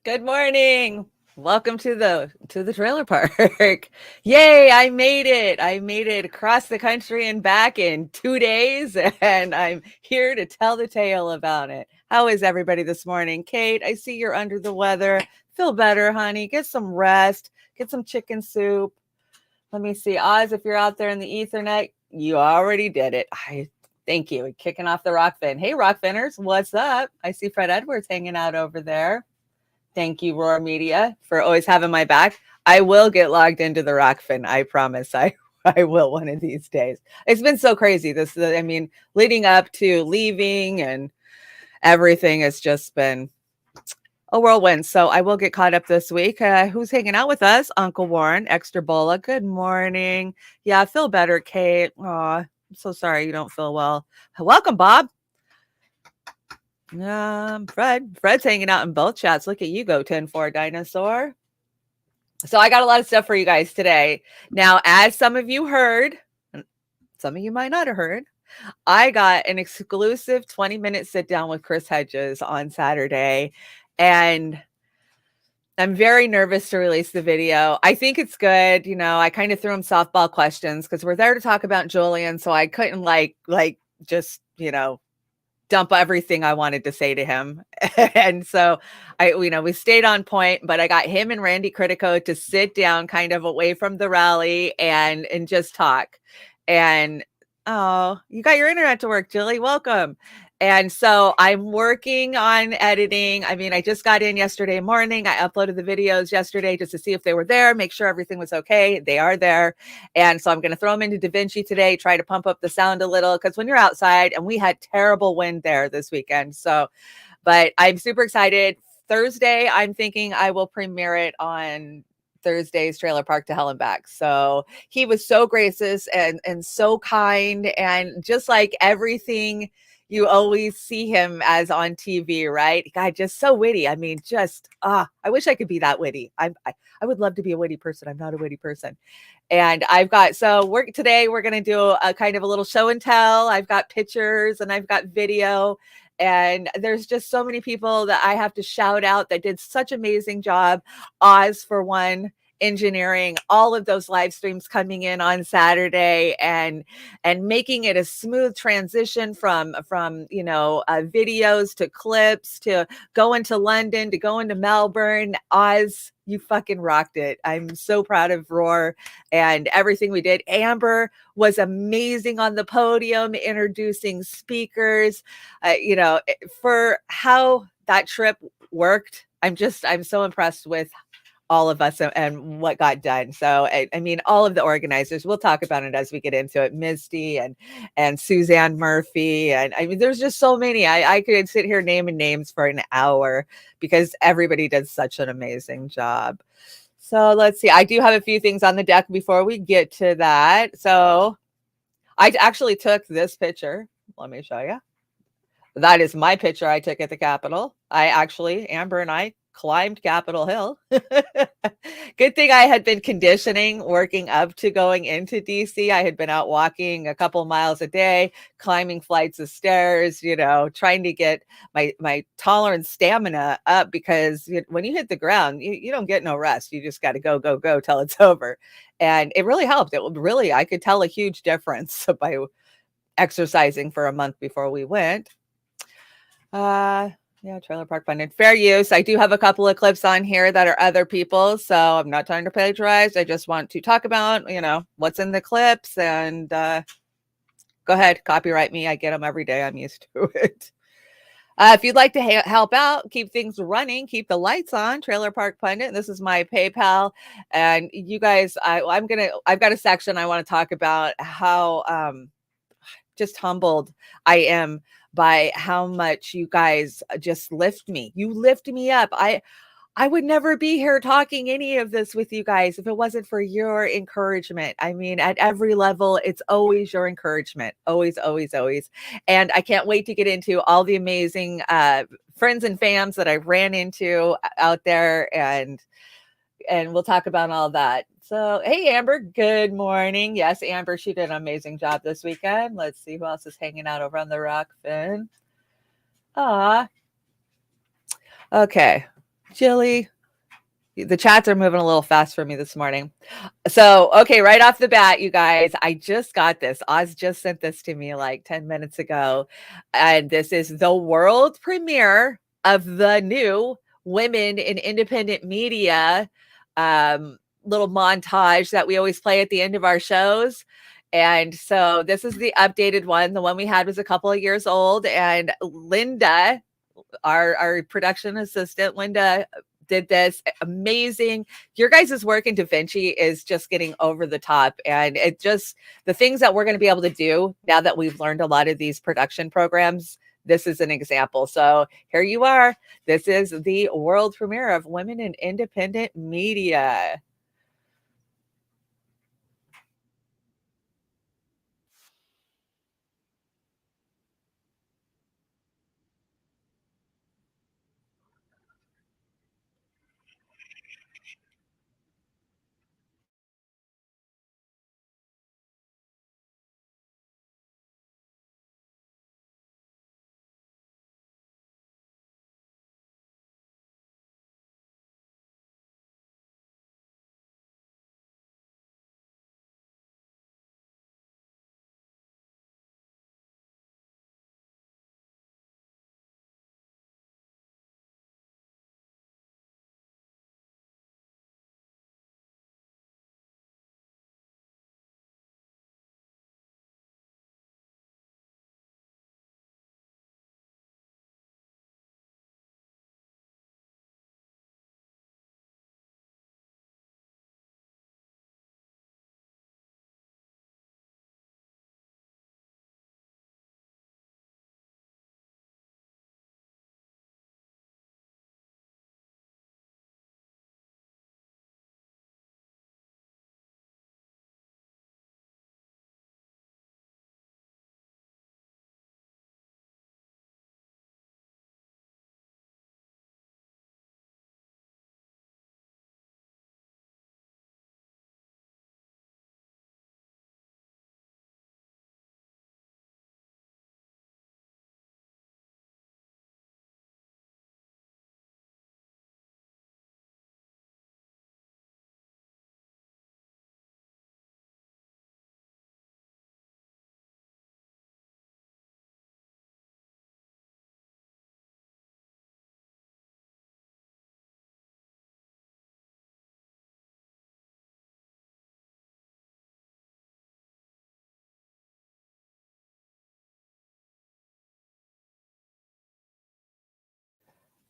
Good morning. Welcome to the trailer park. Yay, I made it. I made it across the country and back in 2 days and I'm here to tell the tale about it. How is everybody this morning? Kate, I see you're under the weather. Feel better, honey. Get some rest. Get some chicken soup. Let me see. Oz, if you're out there in the ethernet, you already did it. I thank you. Kicking off the Rockfin. Hey, Rockfinners, what's up? I see Fred Edwards hanging out over there. Thank you, Roar Media, for always having my back. I will get logged into the Rockfin. I promise. I will one of these days. It's been so crazy. Leading up to leaving and everything has just been a whirlwind. So I will get caught up this week. Who's hanging out with us? Uncle Warren, Extra Bola. Good morning. Yeah, I feel better, Kate. Aw, I'm so sorry you don't feel well. Welcome, Bob. Fred's hanging out in both chats. Look at you go, 10-4 dinosaur. So I got a lot of stuff for you guys today. Now, as some of you heard, some of you might not have heard, I got an exclusive 20-minute sit down with Chris Hedges on Saturday. And I'm very nervous to release the video. I think it's good. You know, I kind of threw him softball questions because we're there to talk about Julian. So I couldn't just, dump everything I wanted to say to him. And so we stayed on point, but I got him and Randy Critico to sit down kind of away from the rally and just talk. And oh, you got your internet to work, Julie. Welcome. And so I'm working on editing. I mean, I just got in yesterday morning. I uploaded the videos yesterday just to see if they were there, make sure everything was okay. They are there. And so I'm going to throw them into DaVinci today, try to pump up the sound a little because when you're outside, and we had terrible wind there this weekend. So, but I'm super excited. Thursday, I'm thinking I will premiere it on Thursday's Trailer Park to Hell and Back. So he was so gracious and so kind and just like everything you always see him as on TV, right? God, just so witty. I mean, I wish I could be that witty. I would love to be a witty person. I'm not a witty person. And today we're going to do a kind of a little show and tell. I've got pictures and I've got video. And there's just so many people that I have to shout out that did such amazing job. Oz, for one, engineering all of those live streams coming in on Saturday and making it a smooth transition from videos to clips to going to London to going to Melbourne. Oz, you fucking rocked it. I'm so proud of Roar and everything we did. Amber was amazing on the podium, introducing speakers, for how that trip worked. I'm so impressed with all of us and what got done. So, I mean, all of the organizers, we'll talk about it as we get into it. Misty and Suzanne Murphy. And I mean, there's just so many. I could sit here naming names for an hour because everybody did such an amazing job. So let's see. I do have a few things on the deck before we get to that. So I actually took this picture. Let me show you. That is my picture I took at the Capitol. Amber and I climbed Capitol Hill. Good thing I had been conditioning working up to going into DC. I had been out walking a couple miles a day, climbing flights of stairs, trying to get my tolerance stamina up because when you hit the ground, you don't get no rest. You just got to go, go, go till it's over. And it really helped. I could tell a huge difference by exercising for a month before we went. Yeah, Trailer Park Pundit. Fair use. I do have a couple of clips on here that are other people, so I'm not trying to plagiarize. I just want to talk about, what's in the clips and go ahead, copyright me. I get them every day. I'm used to it. If you'd like to help out, keep things running, keep the lights on, Trailer Park Pundit. This is my PayPal. And you guys, I've got a section I want to talk about how just humbled I am by how much you guys just lift me. You lift me up. I would never be here talking any of this with you guys if it wasn't for your encouragement. I mean, at every level, it's always your encouragement. Always, always, always. And I can't wait to get into all the amazing friends and fams that I ran into out there and we'll talk about all that. So, hey, Amber, good morning. Yes, Amber, she did an amazing job this weekend. Let's see who else is hanging out over on the Rockfin. Okay. Jilly. The chats are moving a little fast for me this morning. So, okay, right off the bat, you guys, I just got this. Oz just sent this to me like 10 minutes ago. And this is the world premiere of the new Women in Independent Media little montage that we always play at the end of our shows. And so this is the updated one. The one we had was a couple of years old. And Linda, our production assistant, Linda, did this amazing. Your guys' work in Da Vinci is just getting over the top. And it just, the things that we're going to be able to do now that we've learned a lot of these production programs, this is an example. So here you are. This is the world premiere of Women in Independent Media.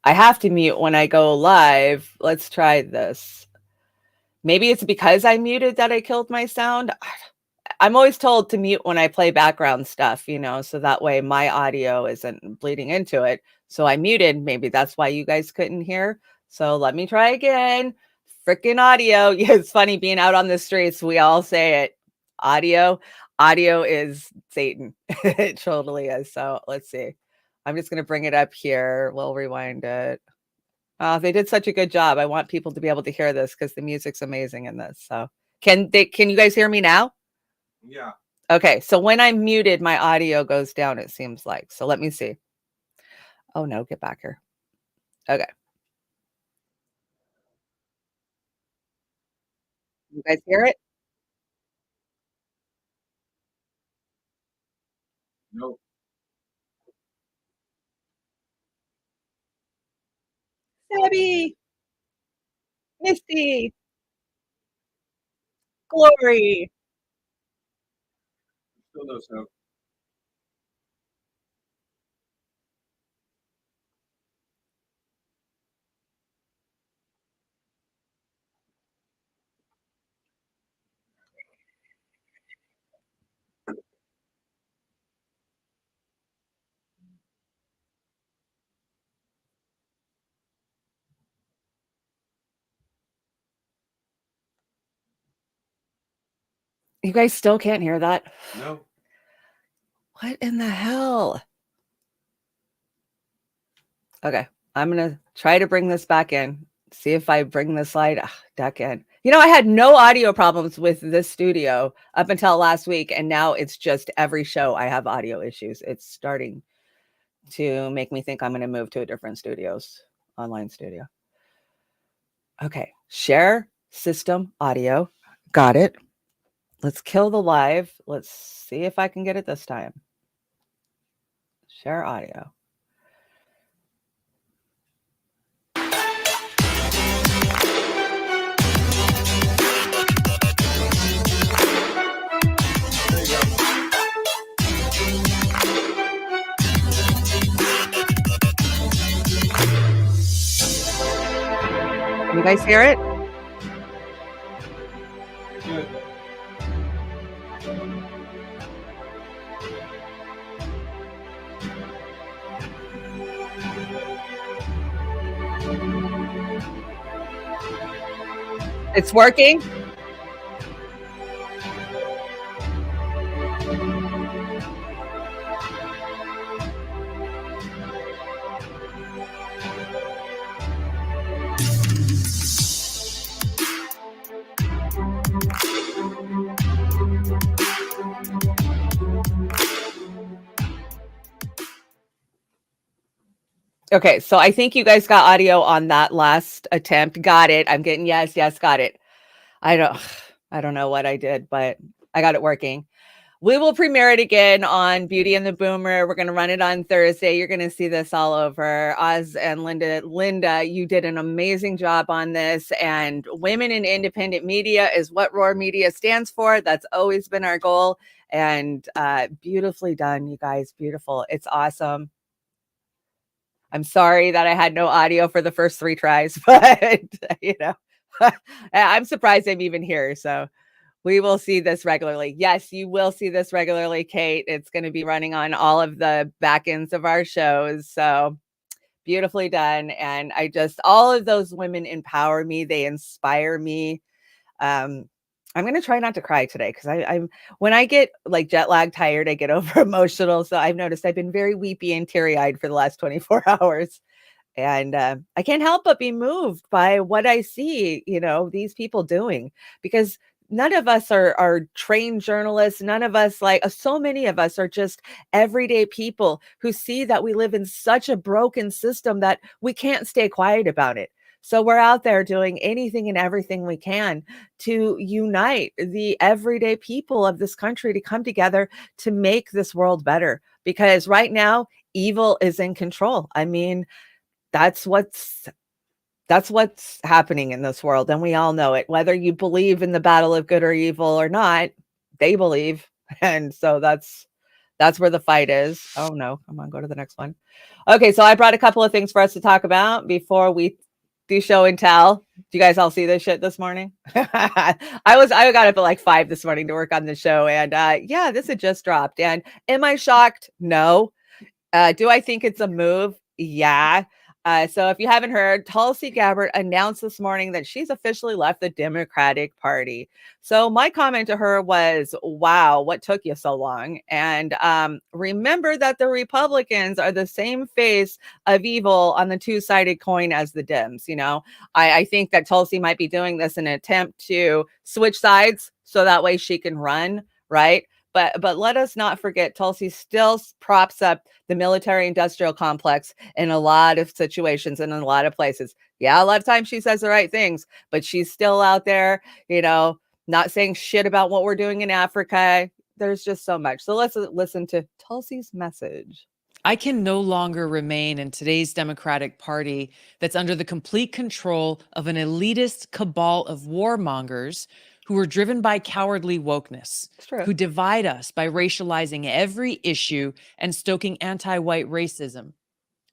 I have to mute when I go live. Let's try this. Maybe it's because I muted that I killed my sound. I'm always told to mute when I play background stuff, so that way my audio isn't bleeding into it. So I muted. Maybe that's why you guys couldn't hear. So let me try again. Freaking audio. Yeah, it's funny being out on the streets. We all say it. Audio is Satan. It totally is. So let's see. I'm just going to bring it up here. We'll rewind it. They did such a good job. I want people to be able to hear this because the music's amazing in this. So can you guys hear me now? Yeah. Okay, so when I'm muted, my audio goes down, it seems like. So let me see. Oh no, get back here. Okay. You guys hear it? Nope. Debbie, Misty, Glory. Still no sound. You guys still can't hear that? No. What in the hell? Okay, I'm gonna try to bring this back in. See if I bring the slide back in. I had no audio problems with this studio up until last week, and now it's just every show I have audio issues. It's starting to make me think I'm going to move to a different online studio. Okay, share system audio. Got it. Let's kill the live. Let's see if I can get it this time. Share audio. There you go. You guys hear it? Good. It's working. Okay, so I think you guys got audio on that last attempt. Got it. I'm getting yes, got it. I don't know what I did, but I got it working. We will premiere it again on Beauty and the Boomer. We're going to run it on Thursday. You're going to see this all over. Oz and Linda. Linda, you did an amazing job on this. And women in independent media is what Roar Media stands for. That's always been our goal. And beautifully done, you guys. Beautiful. It's awesome. I'm sorry that I had no audio for the first 3 tries, but I'm surprised I'm even here. So we will see this regularly. Yes, you will see this regularly, Kate. It's going to be running on all of the back ends of our shows. So beautifully done. And all of those women empower me. They inspire me. I'm going to try not to cry today because I'm when I get like jet lag tired, I get over emotional. So I've noticed I've been very weepy and teary eyed for the last 24 hours. And I can't help but be moved by what I see, these people doing, because none of us are trained journalists. None of us, so many of us are just everyday people who see that we live in such a broken system that we can't stay quiet about it. So we're out there doing anything and everything we can to unite the everyday people of this country to come together to make this world better. Because right now, evil is in control. I mean, that's what's happening in this world, and we all know it. Whether you believe in the battle of good or evil or not, they believe. And so that's where the fight is. Oh no, come on, go to the next one. Okay, so I brought a couple of things for us to talk about before we do show and tell. Do you guys all see this shit this morning? I got up at like 5 this morning to work on the show, and yeah, this had just dropped. And am I shocked? No. Do I think it's a move? Yeah. So if you haven't heard, Tulsi Gabbard announced this morning that she's officially left the Democratic Party. So my comment to her was, wow, what took you so long? And remember that the Republicans are the same face of evil on the two-sided coin as the Dems. I think that Tulsi might be doing this in an attempt to switch sides so that way she can run, right? But let us not forget, Tulsi still props up the military-industrial complex in a lot of situations and in a lot of places. Yeah, a lot of times she says the right things, but she's still out there, not saying shit about what we're doing in Africa. There's just so much. So let's listen to Tulsi's message. I can no longer remain in today's Democratic Party that's under the complete control of an elitist cabal of warmongers who are driven by cowardly wokeness, who divide us by racializing every issue and stoking anti-white racism,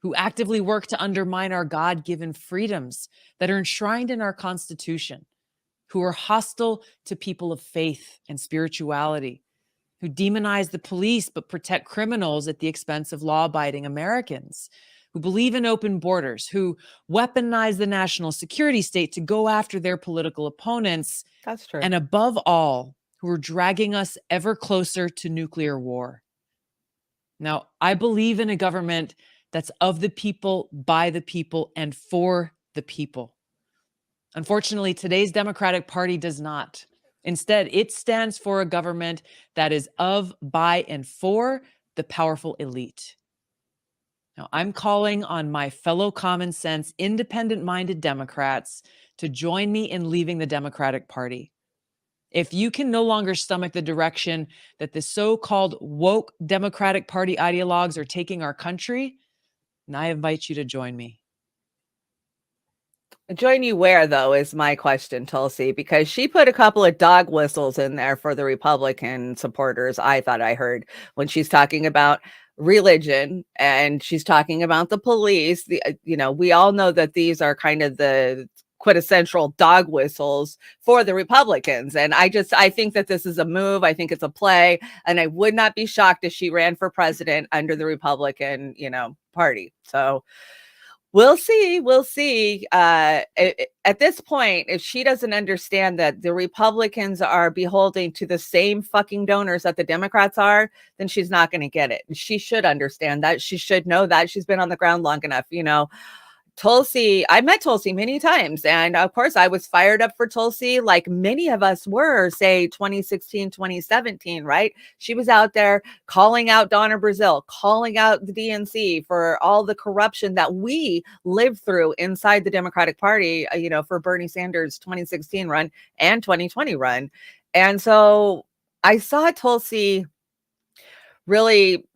who actively work to undermine our God-given freedoms that are enshrined in our Constitution, who are hostile to people of faith and spirituality, who demonize the police but protect criminals at the expense of law-abiding Americans, who believe in open borders, who weaponize the national security state to go after their political opponents. That's true. And above all, who are dragging us ever closer to nuclear war. Now, I believe in a government that's of the people, by the people, and for the people. Unfortunately, today's Democratic Party does not. Instead, it stands for a government that is of, by, and for the powerful elite. Now, I'm calling on my fellow common sense, independent-minded Democrats to join me in leaving the Democratic Party. If you can no longer stomach the direction that the so-called woke Democratic Party ideologues are taking our country, then I invite you to join me. Join you where, though, is my question, Tulsi, because she put a couple of dog whistles in there for the Republican supporters. I thought I heard when she's talking about religion and she's talking about the police. We all know that these are kind of the quintessential dog whistles for the Republicans. And I think that this is a move. I think it's a play. And I would not be shocked if she ran for president under the Republican, party. So we'll see. We'll see. At this point, if she doesn't understand that the Republicans are beholden to the same fucking donors that the Democrats are, then she's not going to get it. She should understand that. She should know that. She's been on the ground long enough, Tulsi, I met Tulsi many times. And of course, I was fired up for Tulsi, like many of us were, say 2016, 2017, right? She was out there calling out Donna Brazile, calling out the DNC for all the corruption that we lived through inside the Democratic Party, for Bernie Sanders' 2016 run and 2020 run. And so I saw Tulsi really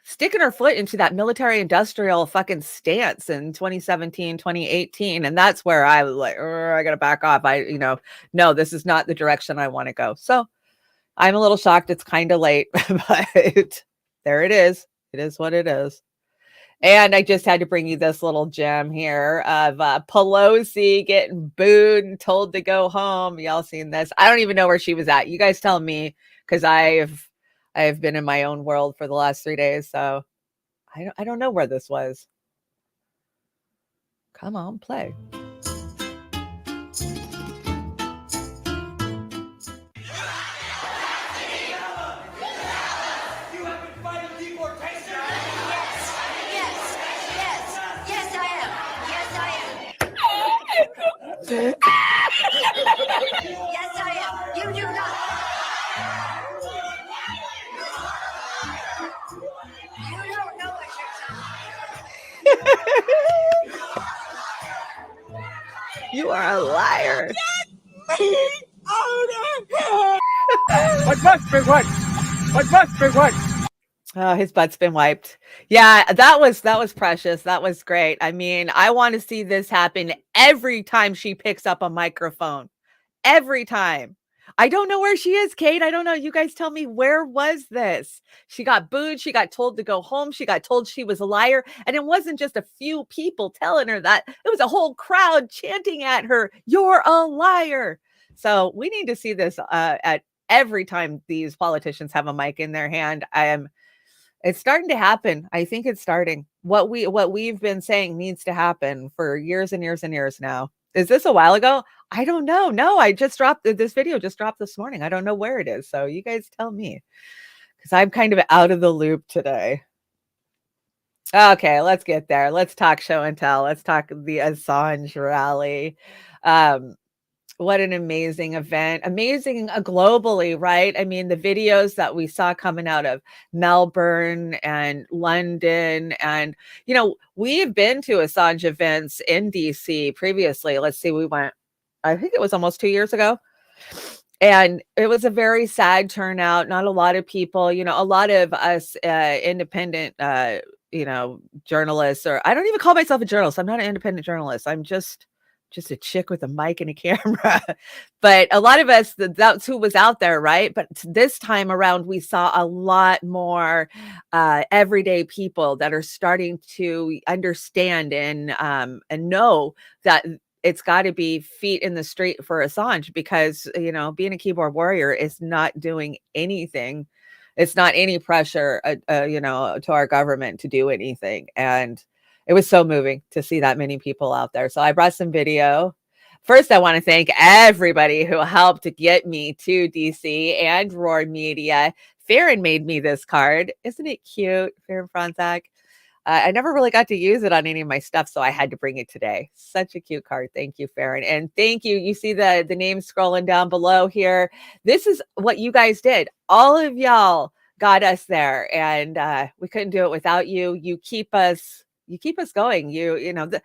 sticking her foot into that military industrial fucking stance in 2017, 2018. And that's where I was like, I got to back off. No, this is not the direction I want to go. So I'm a little shocked. It's kind of late, but there it is. It is what it is. And I just had to bring you this little gem here of Pelosi getting booed and told to go home. Y'all seen this? I don't even know where she was at. You guys tell me, because I have been in my own world for the last 3 days, so I don't know where this was. Come on, play. Yes, I am. You do not. You don't know what you're talking. You are a liar. What must be what? What must be what? Oh, his butt's been wiped. Yeah, that was precious. That was great. I mean, I want to see this happen every time she picks up a microphone. Every time. I don't know where she is, Kate. I don't know. You guys tell me, where was this? She got booed. She got told to go home. She got told she was a liar. And it wasn't just a few people telling her that. It was a whole crowd chanting at her, "You're a liar." So we need to see this at every time these politicians have a mic in their hand. It's starting to happen. I think it's starting. What we've been saying needs to happen for years and years and years now. Is this a while ago? I don't know. No, I just dropped this video just dropped this morning. I don't know where it is. So you guys tell me, because I'm kind of out of the loop today. Okay, let's get there. Let's talk show and tell. Let's talk the Assange rally. What an amazing event. Amazing globally, right? I mean, the videos that we saw coming out of Melbourne and London, and, we've been to Assange events in DC previously. Let's see, we went, I think it was almost 2 years ago. And it was a very sad turnout. Not a lot of people, a lot of us independent, journalists, or I don't even call myself a journalist. I'm not an independent journalist. I'm just a chick with a mic and a camera. But a lot of us, that's who was out there, right? But this time around, we saw a lot more everyday people that are starting to understand and know that it's got to be feet in the street for Assange, because, being a keyboard warrior is not doing anything. It's not any pressure, to our government to do anything. And it was so moving to see that many people out there. So I brought some video. First, I want to thank everybody who helped to get me to DC and Roar Media. Farron made me this card. Isn't it cute? Farron Franzak. I never really got to use it on any of my stuff, so I had to bring it today. Such a cute card. Thank you, Farron. And thank you. You see the name scrolling down below here. This is what you guys did. All of y'all got us there, and we couldn't do it without you. You keep us going.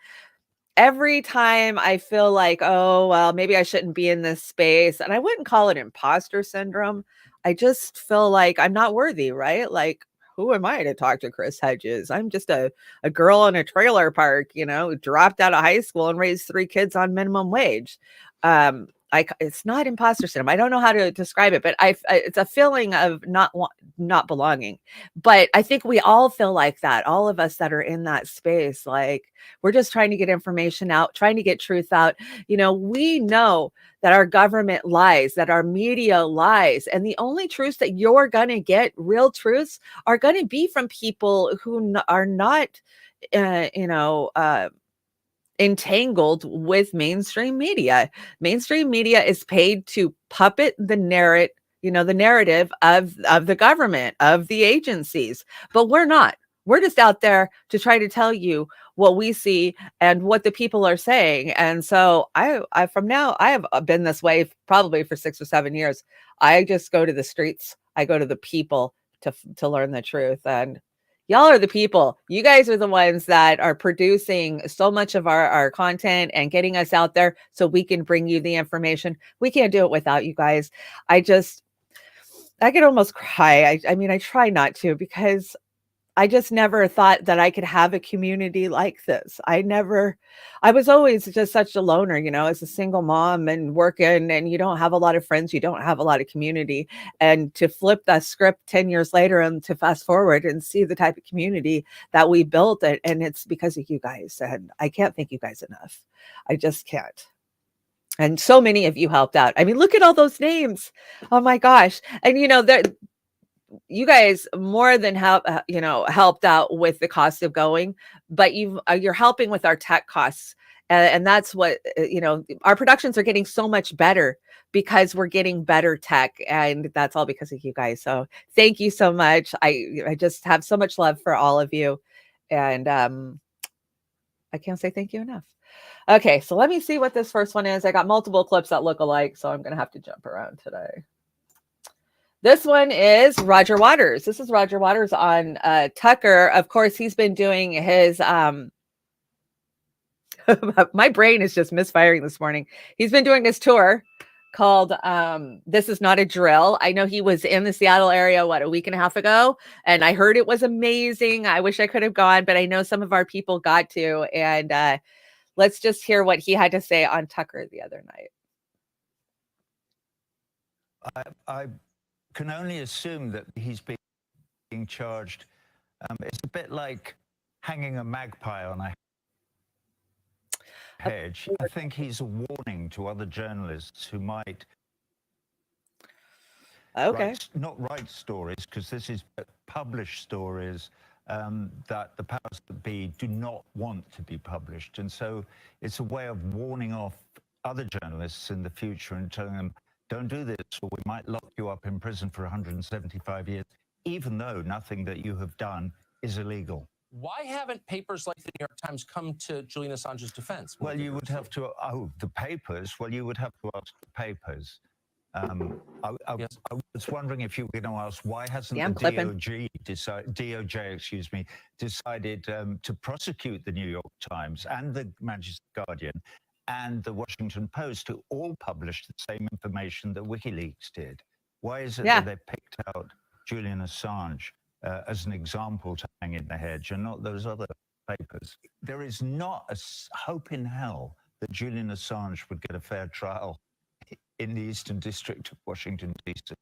Every time I feel like, oh, well, maybe I shouldn't be in this space, and I wouldn't call it imposter syndrome. I just feel like I'm not worthy, right? Like, who am I to talk to Chris Hedges? I'm just a girl in a trailer park, dropped out of high school and raised 3 kids on minimum wage. It's not imposter syndrome. I don't know how to describe it, but it's a feeling of not belonging. But I think we all feel like that. All of us that are in that space, like we're just trying to get information out, trying to get truth out. We know that our government lies, that our media lies, and the only truths that you're going to get, real truths, are going to be from people who are not, entangled with mainstream media. Mainstream media is paid to puppet the narrative of the government, of the agencies, but we're not. We're just out there to try to tell you what we see and what the people are saying. And so I have been this way probably for 6 or 7 years. I just go to the streets. I go to the people to learn the truth. And y'all are the people. You guys are the ones that are producing so much of our content and getting us out there so we can bring you the information. We can't do it without you guys. I could almost cry. I mean, I try not to, because I just never thought that I could have a community like this. I was always just such a loner, as a single mom and working, and you don't have a lot of friends, you don't have a lot of community. And to flip that script 10 years later and to fast forward and see the type of community that we built, and it's because of you guys. And I can't thank you guys enough. I just can't. And so many of you helped out. I mean, look at all those names. Oh my gosh. And you guys more than helped out with the cost of going, but you're helping with our tech costs. And that's what, our productions are getting so much better because we're getting better tech, and that's all because of you guys. So thank you so much. I just have so much love for all of you. And I can't say thank you enough. Okay, so let me see what this first one is. I got multiple clips that look alike, so I'm going to have to jump around today. This one is Roger Waters. This is Roger Waters on Tucker. Of course, he's been doing his my brain is just misfiring this morning. He's been doing his tour called This Is Not a Drill. I know he was in the Seattle area, a week and a half ago, and I heard it was amazing. I wish I could have gone, but I know some of our people got to. And let's just hear what he had to say on Tucker the other night. I can only assume that he's being charged. It's a bit like hanging a magpie on a hedge. I think he's a warning to other journalists who might not write stories, because this is published stories that the powers that be do not want to be published. And so it's a way of warning off other journalists in the future and telling them, don't do this, or we might lock you up in prison for 175 years, even though nothing that you have done is illegal. Why haven't papers like the New York Times come to Julian Assange's defense? Well, you would have to, the papers, well, you would have to ask the papers. I was wondering if you were going to ask, why hasn't the DOJ decided to prosecute the New York Times and the Manchester Guardian and the Washington Post, who all published the same information that WikiLeaks did? Why is it that they picked out Julian Assange as an example to hang in the hedge and not those other papers? There is not a hope in hell that Julian Assange would get a fair trial in the Eastern District of Washington, D.C.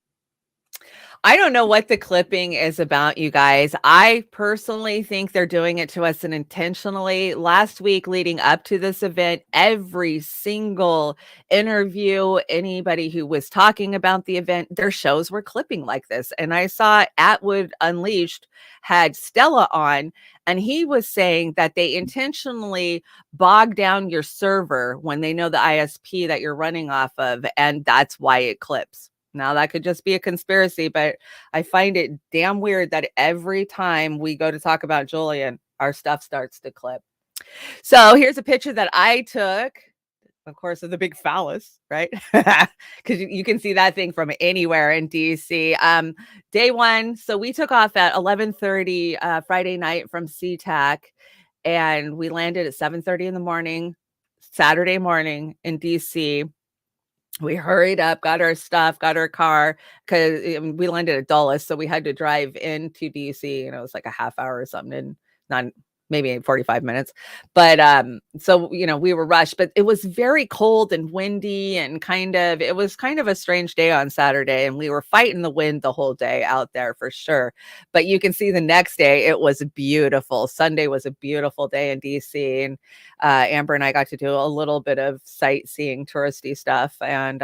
I don't know what the clipping is about, you guys. I personally think they're doing it to us and intentionally. Last week leading up to this event, every single interview, anybody who was talking about the event, their shows were clipping like this. And I saw Atwood Unleashed had Stella on, and he was saying that they intentionally bog down your server when they know the ISP that you're running off of, and that's why it clips. Now, that could just be a conspiracy, but I find it damn weird that every time we go to talk about Julian, our stuff starts to clip. So here's a picture that I took of course, of the big phallus, right? Because you can see that thing from anywhere in DC. Day one, so we took off at 11:30 Friday night from SeaTac, and we landed at 7:30 in the morning, Saturday morning in DC. We hurried up, got our stuff, got our car, because we landed at Dulles, so we had to drive into DC, and it was like a half hour or something, and not maybe 45 minutes. But so we were rushed, but it was very cold and windy, and it was kind of a strange day on Saturday, and we were fighting the wind the whole day out there for sure. But you can see the next day it was beautiful. Sunday was a beautiful day in DC, and Amber and I got to do a little bit of sightseeing, touristy stuff, and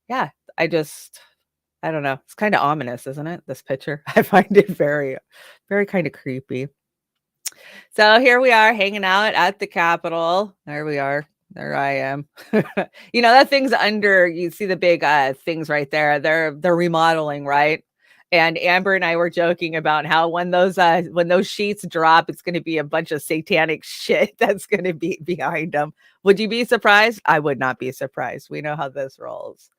yeah, I don't know. It's kind of ominous, isn't it? This picture. I find it very, very kind of creepy. So here we are hanging out at the Capitol. There we are. There I am. That thing's under, you see the big things right there. They're remodeling, right? And Amber and I were joking about how when those sheets drop, it's going to be a bunch of satanic shit that's going to be behind them. Would you be surprised? I would not be surprised. We know how this rolls.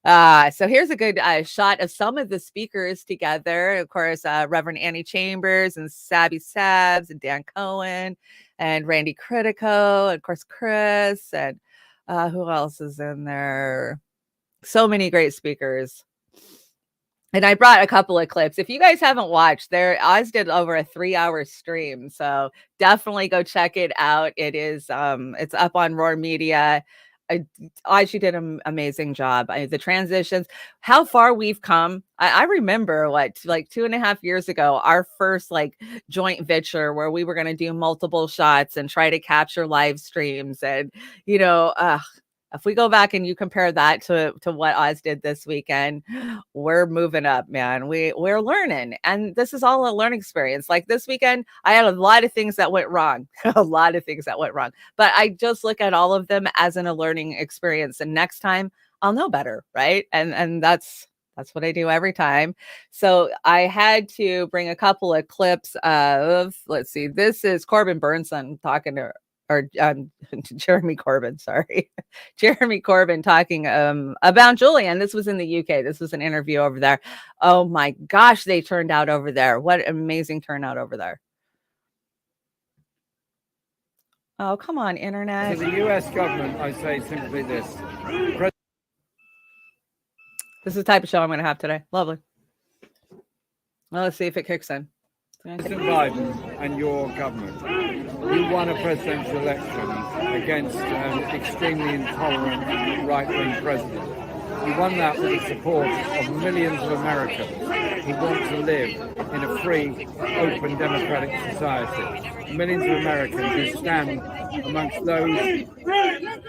So here's a good shot of some of the speakers together. Of course, Reverend Annie Chambers and Sabby Sabs and Dan Cohen and Randy Critico, and of course, Chris, and who else is in there? So many great speakers. And I brought a couple of clips. If you guys haven't watched, Oz did over a 3-hour stream, so definitely go check it out. It is it's up on Roar Media. She did an amazing job. The transitions, how far we've come. I remember like 2.5 years ago, our first joint venture where we were going to do multiple shots and try to capture live streams. And, if we go back and you compare that to what Oz did this weekend, we're moving up, man. We're learning. And this is all a learning experience. Like this weekend, I had a lot of things that went wrong, but I just look at all of them as a learning experience. And next time I'll know better. Right. And that's what I do every time. So I had to bring a couple of clips of, let's see, this is Corbin Burnson talking to Jeremy Corbyn, sorry. Jeremy Corbyn talking about Julian. This was in the UK. This was an interview over there. Oh my gosh, they turned out over there. What an amazing turnout over there. Oh, come on, internet. To the US government, I say simply this. This is the type of show I'm going to have today. Lovely. Well, let's see if it kicks in. President Biden and your government, you won a presidential election against an extremely intolerant right-wing president. You won that with the support of millions of Americans who want to live in a free, open, democratic society. Millions of Americans who stand amongst those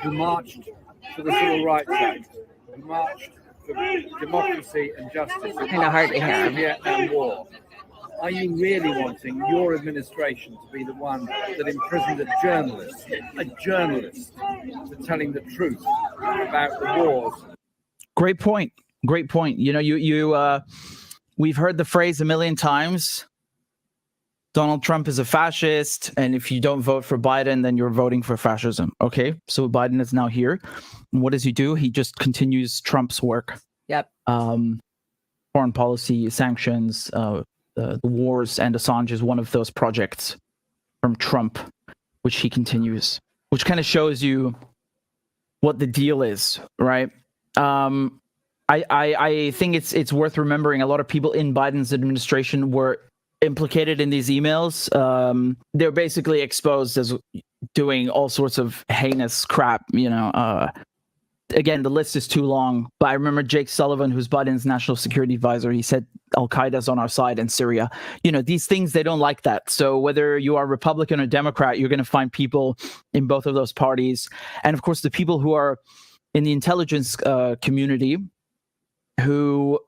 who marched for the Civil Rights Act, who marched for democracy and justice, who marched against the Vietnam War. Are you really wanting your administration to be the one that imprisoned a journalist for telling the truth about the wars? Great point. We've heard the phrase a million times. Donald Trump is a fascist, and if you don't vote for Biden, then you're voting for fascism. Okay, so Biden is now here. And what does he do? He just continues Trump's work. Yep. Foreign policy, sanctions, the wars, and Assange is one of those projects from Trump, which he continues, which kind of shows you what the deal is, right? I think it's worth remembering a lot of people in Biden's administration were implicated in these emails. They're basically exposed as doing all sorts of heinous crap, Again, the list is too long, but I remember Jake Sullivan, who's Biden's national security advisor, he said Al-Qaeda's on our side in Syria. These things, they don't like that. So whether you are Republican or Democrat, you're going to find people in both of those parties. And of course, the people who are in the intelligence community who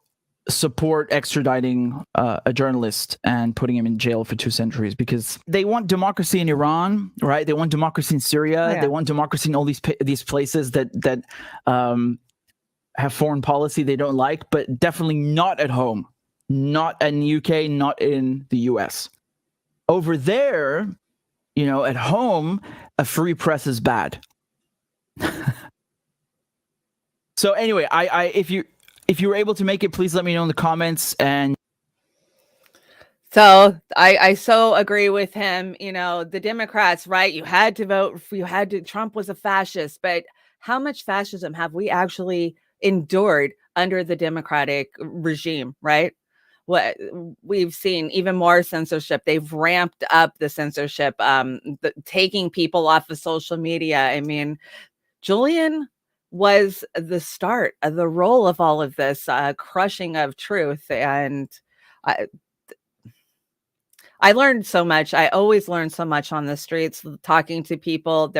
support extraditing a journalist and putting him in jail for 2 centuries, because they want democracy in Iran, right? They want democracy in Syria. Yeah. They want democracy in all these places that have foreign policy they don't like, but definitely not at home, not in the UK, not in the US. Over there, at home, a free press is bad. So anyway, I if you were able to make it, please let me know in the comments. And so I so agree with him. You know, the Democrats, right? You had to vote. Trump was a fascist, but how much fascism have we actually endured under the Democratic regime, right? What we've seen, even more censorship. They've ramped up the censorship, taking people off of social media. I mean, Julian was the start of the role of all of this crushing of truth. And I learned so much. I always learn so much on the streets, talking to people,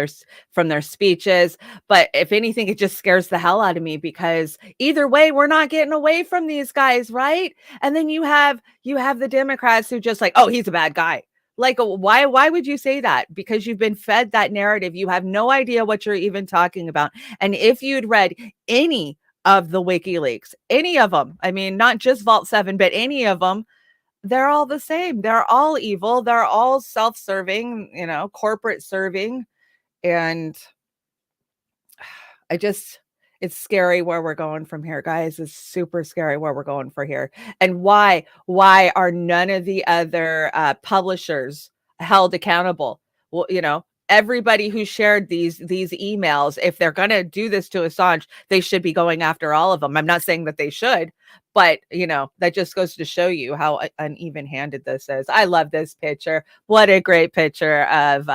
from their speeches. But if anything, it just scares the hell out of me, because either way, we're not getting away from these guys, right? And then you have the Democrats who just like, oh, he's a bad guy. Like, why would you say that? Because you've been fed that narrative. You have no idea what you're even talking about. And if you'd read any of the WikiLeaks, any of them, I mean, not just Vault 7, but any of them, they're all the same. They're all evil. They're all self-serving, you know, corporate serving. And it's scary where we're going from here, guys. It's super scary where we're going from here. And why are none of the other publishers held accountable? Well, you know, everybody who shared these emails, if they're going to do this to Assange, they should be going after all of them. I'm not saying that they should, but you know, that just goes to show you how uneven-handed this is. I love this picture. What a great picture of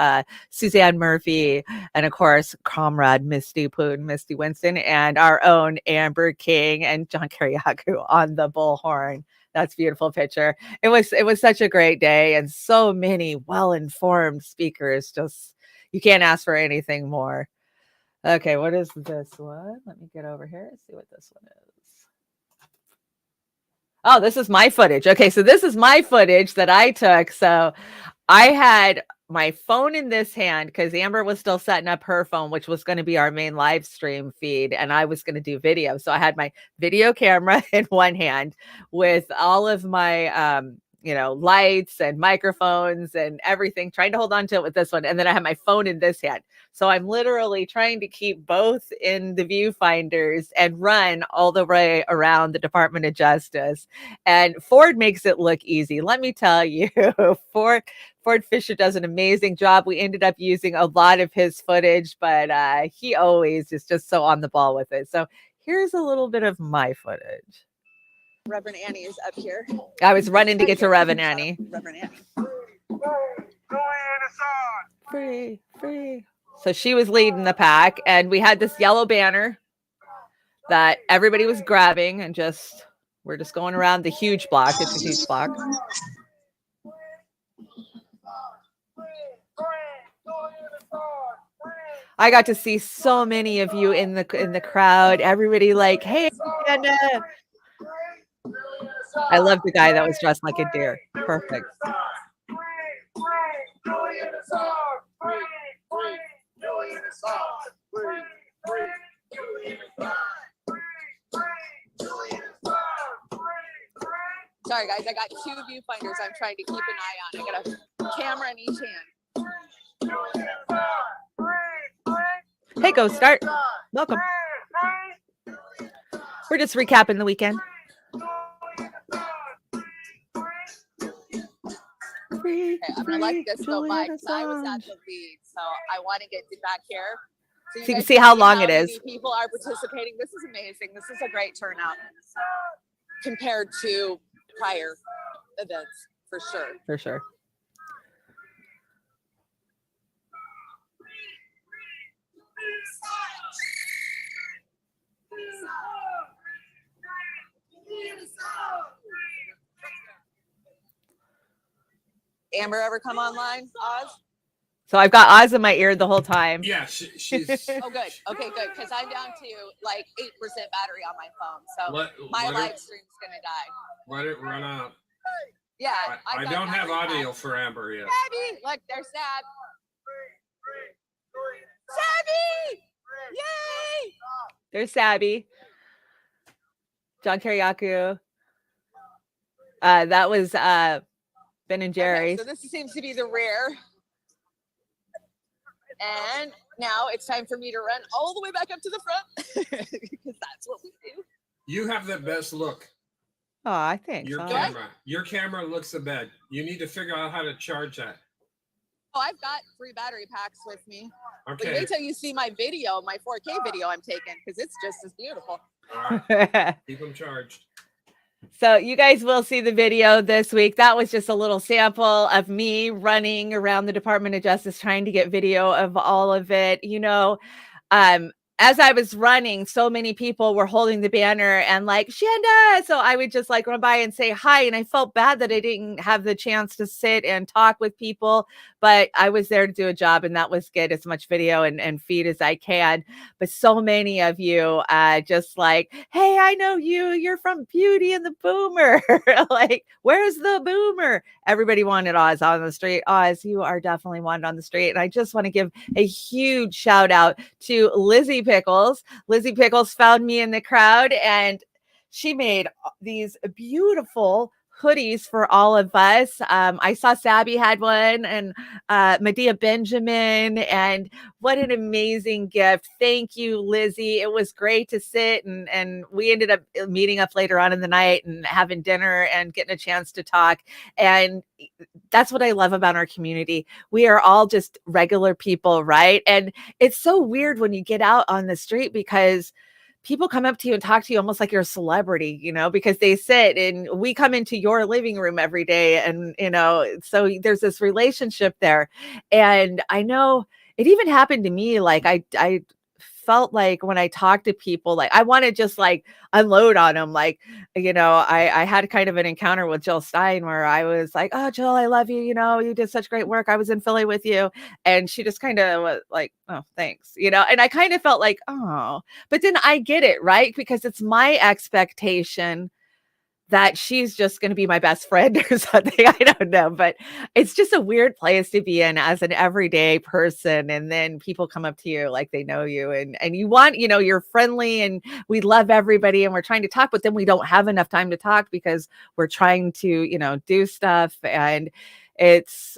Suzanne Murphy, and of course, comrade Misty Winston, and our own Amber King and John Kiriakou on the bullhorn. That's a beautiful picture. It was such a great day, and so many well-informed speakers. Just, you can't ask for anything more. Okay, what is this one? Let me get over here and see what this one is. Oh, this is my footage. Okay, so this is my footage that I took. So I had my phone in this hand because Amber was still setting up her phone, which was going to be our main live stream feed, and I was going to do video. So I had my video camera in one hand with all of my you know, lights and microphones and everything, trying to hold on to it with this one. And then I have my phone in this hand. So I'm literally trying to keep both in the viewfinders and run all the way around the Department of Justice. And Ford makes it look easy. Let me tell you, Ford Fisher does an amazing job. We ended up using a lot of his footage, but he always is just so on the ball with it. So here's a little bit of my footage. Reverend Annie is up here. I was running to get to Reverend Annie. Reverend Annie. Free. So she was leading the pack, and we had this yellow banner that everybody was grabbing, and we're just going around the huge block. It's a huge block. I got to see so many of you in the crowd. Everybody like, hey, Anna. I love the guy that was dressed like a deer. Perfect. Sorry, guys. I got two viewfinders I'm trying to keep an eye on. I got a camera in each hand. Hey, Go Start. Welcome. We're just recapping the weekend. Okay, I'm gonna let this go by because I was at the lead, so I want to get back here so you can see how long it is. Many people are participating. This is amazing. This is a great turnout compared to prior events, for sure. For sure. Amber ever come online, Oz? So I've got Oz in my ear the whole time. Yeah, she's. Oh, good. Okay, good. Because I'm down to like 8% battery on my phone, so my live stream's gonna die. Let it run out. Yeah, I don't have audio for Amber yet. Sabby, look, there's Sab. Sabby! Yay! There's Sabby. John Kiriakou. That was Ben and Jerry's. Okay, so this seems to be the rear. And now it's time for me to run all the way back up to the front because that's what we do. You have the best look. Oh, I think Your so. camera. Your camera looks the best. You need to figure out how to charge that. Oh, I've got 3 battery packs with me. But Okay. wait till you see my video, my 4K video I'm taking, because it's just as beautiful. All right. Keep them charged. So you guys will see the video this week. That was just a little sample of me running around the Department of Justice trying to get video of all of it. You know, as I was running, so many people were holding the banner and like, Chanda. So I would just like run by and say hi. And I felt bad that I didn't have the chance to sit and talk with people, but I was there to do a job, and that was get as much video and feed as I can. But so many of you just like, hey, I know you. You're from Beauty and the Boomer. Like, where's the Boomer? Everybody wanted Oz on the street. Oz, you are definitely wanted on the street. And I just want to give a huge shout out to Lizzie Pickles. Lizzie Pickles found me in the crowd, and she made these beautiful hoodies for all of us. I saw Sabby had one, and Medea Benjamin, and what an amazing gift. Thank you, Lizzie. It was great to sit, and we ended up meeting up later on in the night and having dinner and getting a chance to talk. And that's what I love about our community. We are all just regular people, right? And it's so weird when you get out on the street because people come up to you and talk to you almost like you're a celebrity, you know, because they sit and we come into your living room every day. And, you know, so there's this relationship there. And I know it even happened to me. Like I felt like when I talked to people, like I want to just like unload on them. Like, you know, I had kind of an encounter with Jill Stein where I was like, oh, Jill, I love you. You know, you did such great work. I was in Philly with you. And she just kind of was like, oh, thanks. You know, and I kind of felt like, oh, but then I get it, right? Because it's my expectation that she's just going to be my best friend or something. I don't know, but it's just a weird place to be in as an everyday person. And then people come up to you like they know you and you want, you know, you're friendly and we love everybody and we're trying to talk, but then we don't have enough time to talk because we're trying to, you know, do stuff. And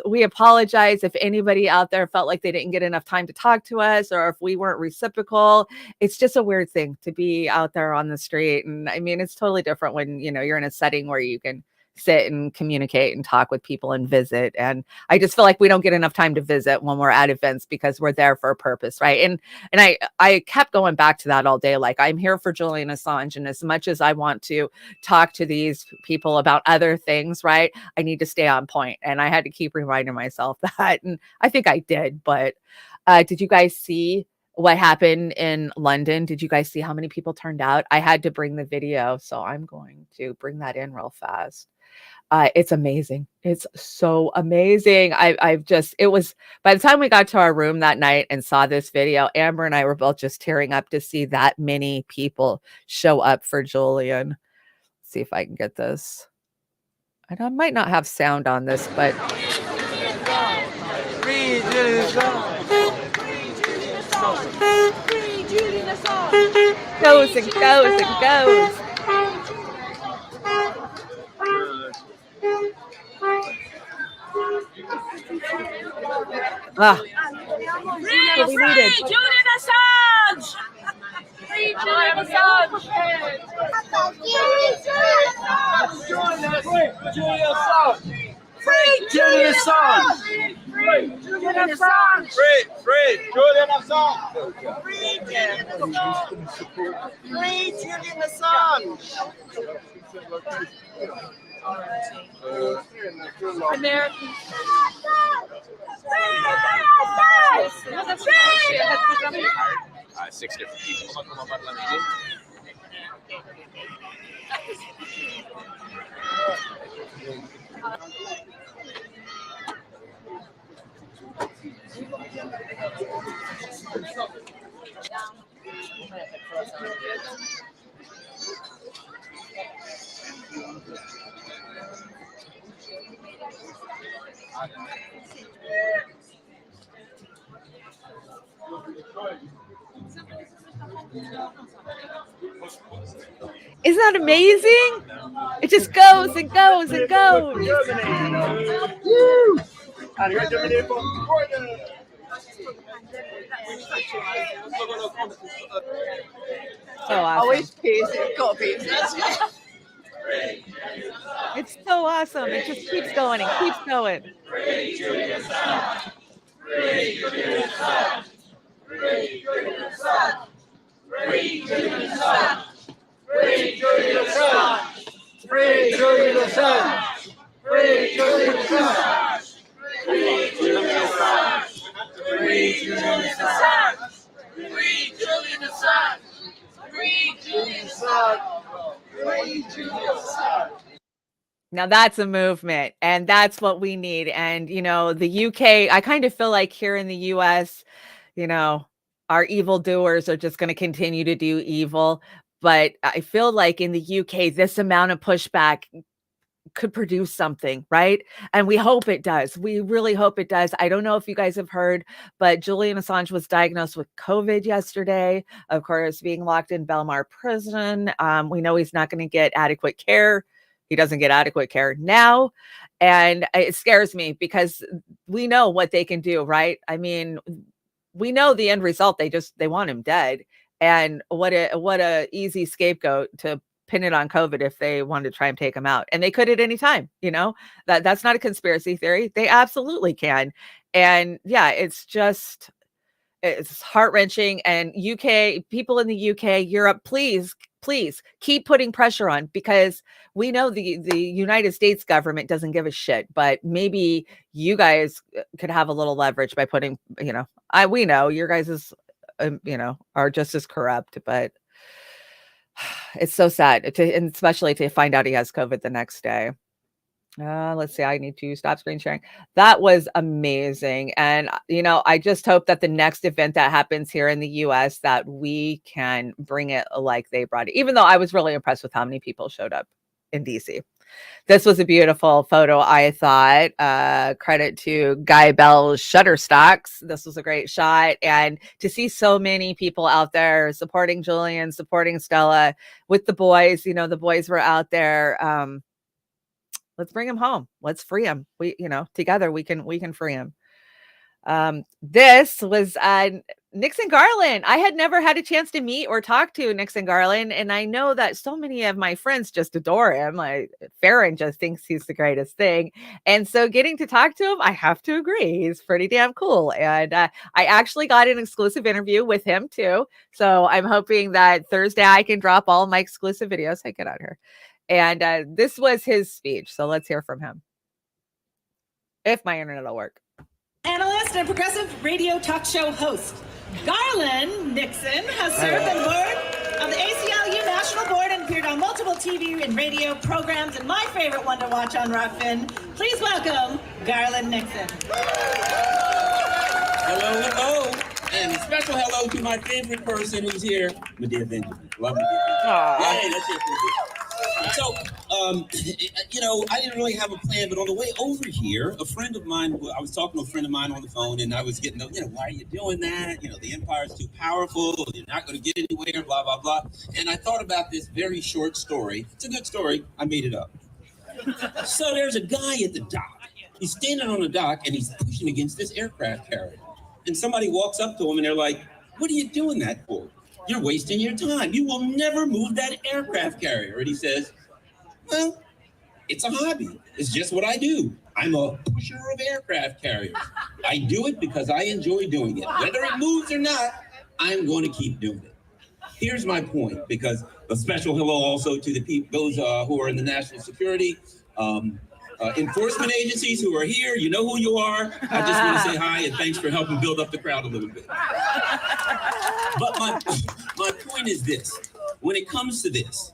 we apologize if anybody out there felt like they didn't get enough time to talk to us or if we weren't reciprocal. It's just a weird thing to be out there on the street. And I mean, it's totally different when, you know, you're in a setting where you can sit and communicate and talk with people and visit. And I just feel like we don't get enough time to visit when we're at events because we're there for a purpose, right? And I kept going back to that all day. Like, I'm here for Julian Assange, and as much as I want to talk to these people about other things, right, I need to stay on point. And I had to keep reminding myself that, and I think I did. But did you guys see what happened in London? Did you guys see how many people turned out? I had to bring the video, so I'm going to bring that in real fast. It's amazing. It's so amazing. It was, by the time we got to our room that night and saw this video, Amber and I were both just tearing up to see that many people show up for Julian. Let's see if I can get this. I might not have sound on this, but. Goes and goes and goes. What we needed. Julian Assange! Free Julian Assange! Free Julian Assange! Free Julian Assange! Free Julian Assange! Free Julian Assange! Free Julian Assange! Americans. Six different people. Isn't that amazing? It just goes and goes and goes. So awesome. Always peace. Go peace. It's so awesome. It just keeps going and keeps going. Now that's a movement, and that's what we need. And, you know, the UK, I kind of feel like here in the US, you know, our evildoers are just going to continue to do evil. But I feel like in the UK, this amount of pushback could produce something, right? And we hope it does. We really hope it does. I don't know if you guys have heard, but Julian Assange was diagnosed with COVID yesterday, of course, being locked in Belmar prison. We know he's not going to get adequate care. He doesn't get adequate care now. And it scares me because we know what they can do, right? I mean, we know the end result. They want him dead. And what a easy scapegoat to pin it on COVID if they wanted to try and take him out. And they could at any time, you know, that's not a conspiracy theory. They absolutely can. And yeah, it's heart-wrenching. And UK, people in the UK, Europe, please keep putting pressure on, because we know the United States government doesn't give a shit, but maybe you guys could have a little leverage by putting, you know, we know your guys is, you know, are just as corrupt, but it's so sad and especially to find out he has COVID the next day. Let's see. I need to stop screen sharing. That was amazing. And, you know, I just hope that the next event that happens here in the US, that we can bring it like they brought it, even though I was really impressed with how many people showed up in DC. This was a beautiful photo, I thought. Credit to Guy Bell's Shutterstocks. This was a great shot. And to see so many people out there supporting Julian, supporting Stella with the boys, you know, the boys were out there. Let's bring him home. Let's free him. We, you know, together we can free him. This was Nixon Garland. I had never had a chance to meet or talk to Nixon Garland, and I know that so many of my friends just adore him. Like Farron just thinks he's the greatest thing, and so getting to talk to him, I have to agree, he's pretty damn cool. And I actually got an exclusive interview with him too, so I'm hoping that Thursday I can drop all my exclusive videos. Hey, get out here. And this was his speech, so let's hear from him. If my internet will work. Analyst and progressive radio talk show host. Garland Nixon has served on the board of the ACLU National Board and appeared on multiple TV and radio programs, and my favorite one to watch on Rockfin. Please welcome Garland Nixon. Hello, hello. And a special hello to my favorite person who's here, my dear Benjamin. Love you, Benjamin. Yay, that's it. So, you know, I didn't really have a plan, but on the way over here, a friend of mine, I was talking to a friend of mine on the phone, and I was getting, you know, why are you doing that? You know, the empire's too powerful. You're not going to get anywhere, blah, blah, blah. And I thought about this very short story. It's a good story. I made it up. So there's a guy at the dock. He's standing on the dock, and he's pushing against this aircraft carrier. And somebody walks up to him, and they're like, what are you doing that for? You're wasting your time. You will never move that aircraft carrier. And he says, well, it's a hobby. It's just what I do. I'm a pusher of aircraft carriers. I do it because I enjoy doing it. Whether it moves or not, I'm going to keep doing it. Here's my point, because a special hello also to the people, those who are in the national security, enforcement agencies who are here. You know who you are. I just want to say hi and thanks for helping build up the crowd a little bit. But my point is this. When it comes to this,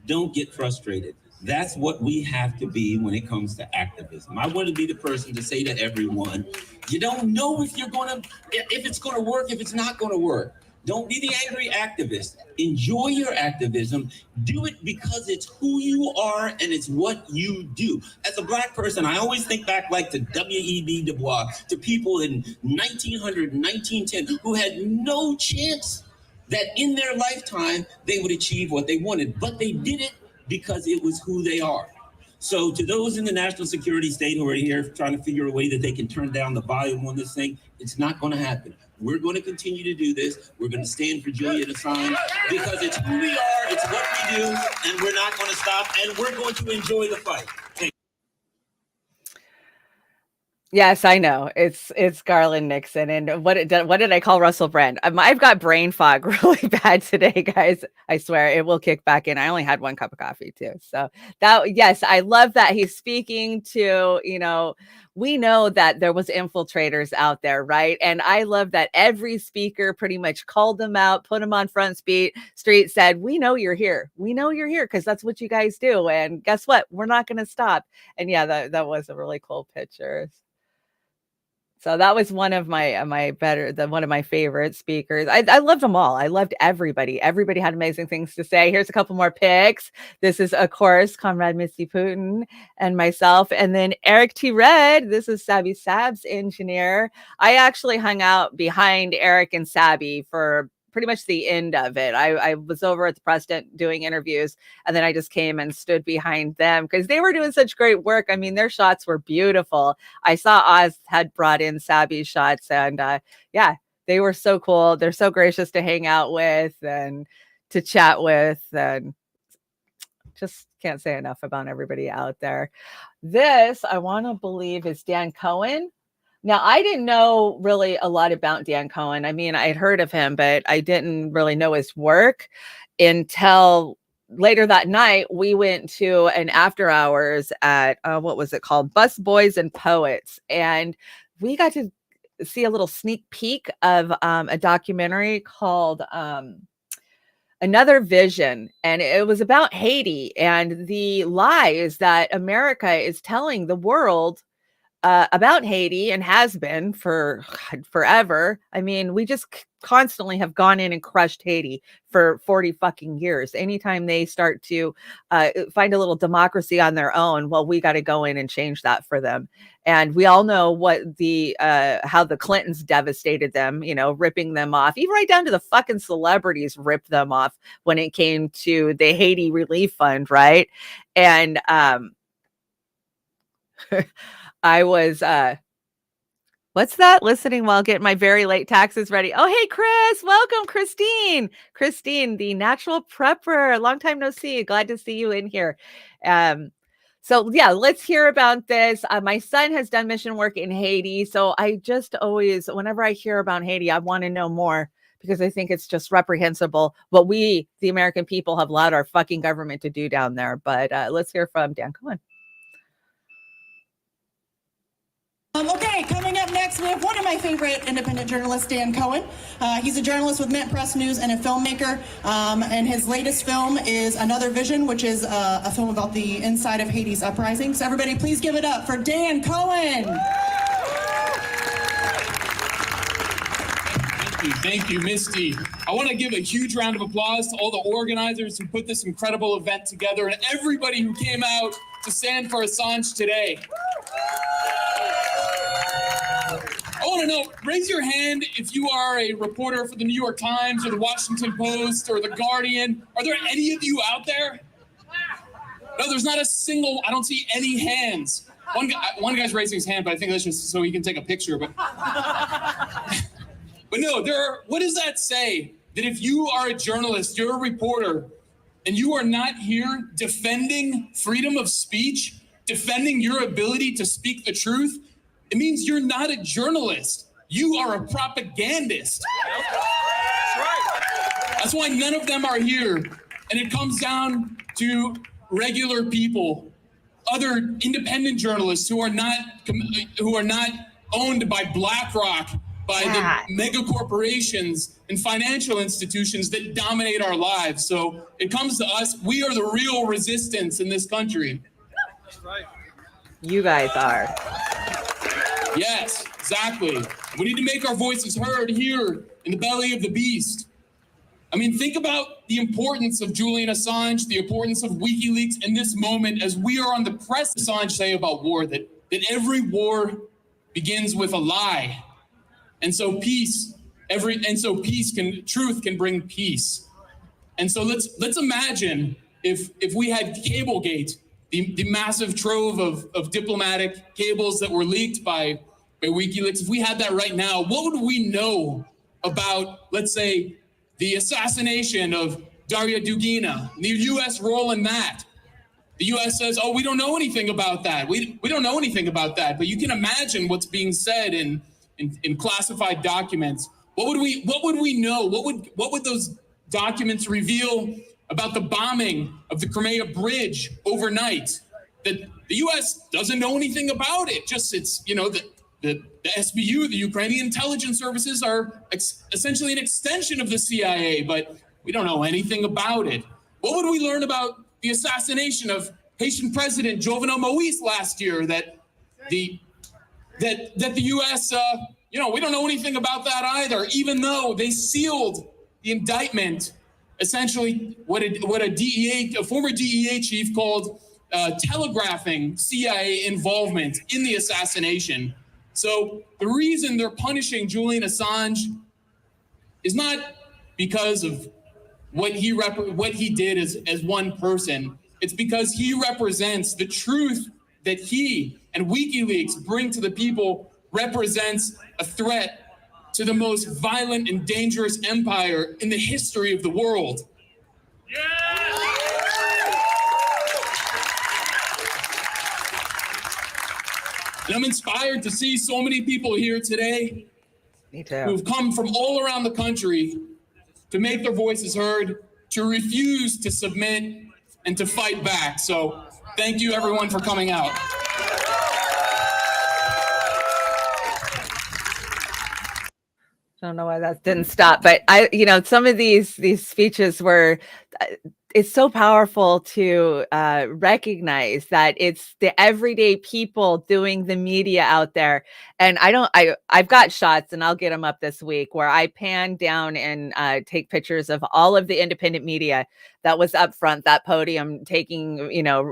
don't get frustrated. That's what we have to be when it comes to activism. I want to be the person to say to everyone, you don't know if it's going to work, if it's not going to work. Don't be the angry activist. Enjoy your activism. Do it because it's who you are and it's what you do. As a Black person, I always think back like to W.E.B. Du Bois, to people in 1900 and 1910 who had no chance that in their lifetime they would achieve what they wanted, but they did it because it was who they are. So to those in the national security state who are here trying to figure a way that they can turn down the volume on this thing, it's not going to happen. We're going to continue to do this. We're going to stand for Julian Assange because it's who we are, it's what we do, and we're not going to stop, and we're going to enjoy the fight. Yes, I know. It's Garland Nixon. And what did I call Russell Brand? I've got brain fog really bad today, guys. I swear it will kick back in. I only had one cup of coffee too. So yes, I love that he's speaking to, we know that there was infiltrators out there, right? And I love that every speaker pretty much called them out, put them on Front Street, said, we know you're here. We know you're here because that's what you guys do. And guess what? We're not going to stop. And yeah, that was a really cool picture. So that was one of one of my favorite speakers. I loved them all. I loved everybody. Everybody had amazing things to say. Here's a couple more pics. This is, of course, Comrade Misty Putin and myself. And then Eric T. Red. This is Sabby Sab's engineer. I actually hung out behind Eric and Sabby for pretty much the end of it. I was over at the press tent doing interviews, and then I just came and stood behind them because they were doing such great work. I mean, their shots were beautiful. I saw Oz had brought in Sabby's shots, and yeah, they were so cool. They're so gracious to hang out with and to chat with, and just can't say enough about everybody out there. This, I want to believe, is Dan Cohen. Now, I didn't know really a lot about Dan Cohen. I mean, I'd heard of him, but I didn't really know his work until later that night. We went to an after hours at, what was it called? Bus Boys and Poets. And we got to see a little sneak peek of a documentary called Another Vision. And it was about Haiti and the lies that America is telling the world about Haiti, and has been for forever. I mean, we just constantly have gone in and crushed Haiti for 40 fucking years. Anytime they start to find a little democracy on their own, well, we got to go in and change that for them. And we all know what how the Clintons devastated them, ripping them off, even right down to the fucking celebrities ripped them off when it came to the Haiti Relief Fund, right? And I was, what's that? Listening while getting my very late taxes ready. Oh, hey, Chris. Welcome, Christine. Christine, the natural prepper. Long time no see. Glad to see you in here. So, yeah, let's hear about this. My son has done mission work in Haiti. So I just always, whenever I hear about Haiti, I want to know more because I think it's just reprehensible what we, the American people, have allowed our fucking government to do down there. But let's hear from Dan Cohen. Okay, coming up next, we have one of my favorite independent journalists, Dan Cohen. He's a journalist with Mint Press News and a filmmaker. And his latest film is Another Vision, which is a film about the inside of Haiti's uprising. So everybody, please give it up for Dan Cohen. Thank you, Misty. I want to give a huge round of applause to all the organizers who put this incredible event together and everybody who came out to stand for Assange today. I want to know, raise your hand if you are a reporter for the New York Times or the Washington Post or the Guardian. Are there any of you out there? No, there's not a single, I don't see any hands. One guy's raising his hand, but I think that's just so he can take a picture. But no, what does that say? That if you are a journalist, you're a reporter, and you are not here defending freedom of speech, defending your ability to speak the truth, it means you're not a journalist. You are a propagandist. That's why none of them are here. And it comes down to regular people, other independent journalists who are not owned by BlackRock, by the mega corporations and financial institutions that dominate our lives. So it comes to us. We are the real resistance in this country. That's right. You guys are. Yes, exactly. We need to make our voices heard here in the belly of the beast. I mean, think about the importance of Julian Assange, the importance of WikiLeaks in this moment as we are on the press. Assange say about war that every war begins with a lie. And so truth can bring peace. And so let's imagine if we had Cablegate, the massive trove of diplomatic cables that were leaked by WikiLeaks, if we had that right now, what would we know about, let's say, the assassination of Daria Dugina, the U.S. role in that? The U.S. says, "Oh, we don't know anything about that. We don't know anything about that." But you can imagine what's being said in classified documents. What would we know? What would those documents reveal about the bombing of the Crimea Bridge overnight? That the U.S. doesn't know anything about it. The SBU, the Ukrainian intelligence services, are essentially an extension of the CIA, but we don't know anything about it. What would we learn about the assassination of Haitian President Jovenel Moïse last year? That the U.S. We don't know anything about that either, even though they sealed the indictment, essentially what a former DEA chief called telegraphing CIA involvement in the assassination. So the reason they're punishing Julian Assange is not because of what he did as one person. It's because he represents the truth that he and WikiLeaks bring to the people, represents a threat to the most violent and dangerous empire in the history of the world. And I'm inspired to see so many people here today who've come from all around the country to make their voices heard, to refuse to submit, and to fight back. So thank you, everyone, for coming out. I don't know why that didn't stop, but some of these speeches were, it's so powerful to recognize that it's the everyday people doing the media out there. And I've got shots, and I'll get them up this week, where I pan down and take pictures of all of the independent media that was up front, that podium, taking,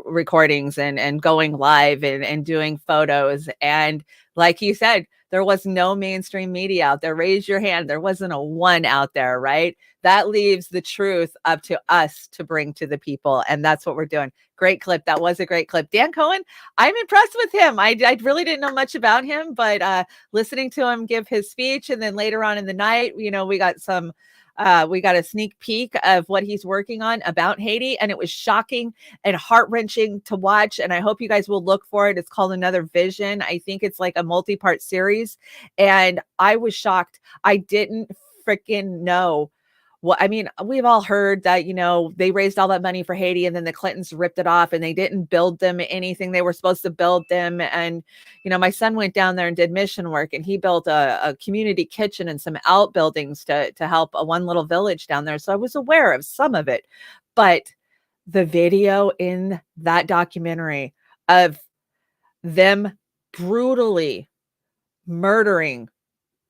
recordings and going live and doing photos. And like you said, there was no mainstream media out there. Raise your hand. There wasn't a one out there, right? That leaves the truth up to us to bring to the people. And that's what we're doing. Great clip. That was a great clip. Dan Cohen, I'm impressed with him. I really didn't know much about him, but listening to him give his speech, and then later on in the night, we got a sneak peek of what he's working on about Haiti, and it was shocking and heart-wrenching to watch. And I hope you guys will look for it. It's called Another Vision. I think it's like a multi-part series, and I was shocked. I didn't freaking know. Well, I mean, we've all heard that, they raised all that money for Haiti, and then the Clintons ripped it off, and they didn't build them anything they were supposed to build them. And, my son went down there and did mission work, and he built a community kitchen and some outbuildings to help one little village down there. So I was aware of some of it, but the video in that documentary of them brutally murdering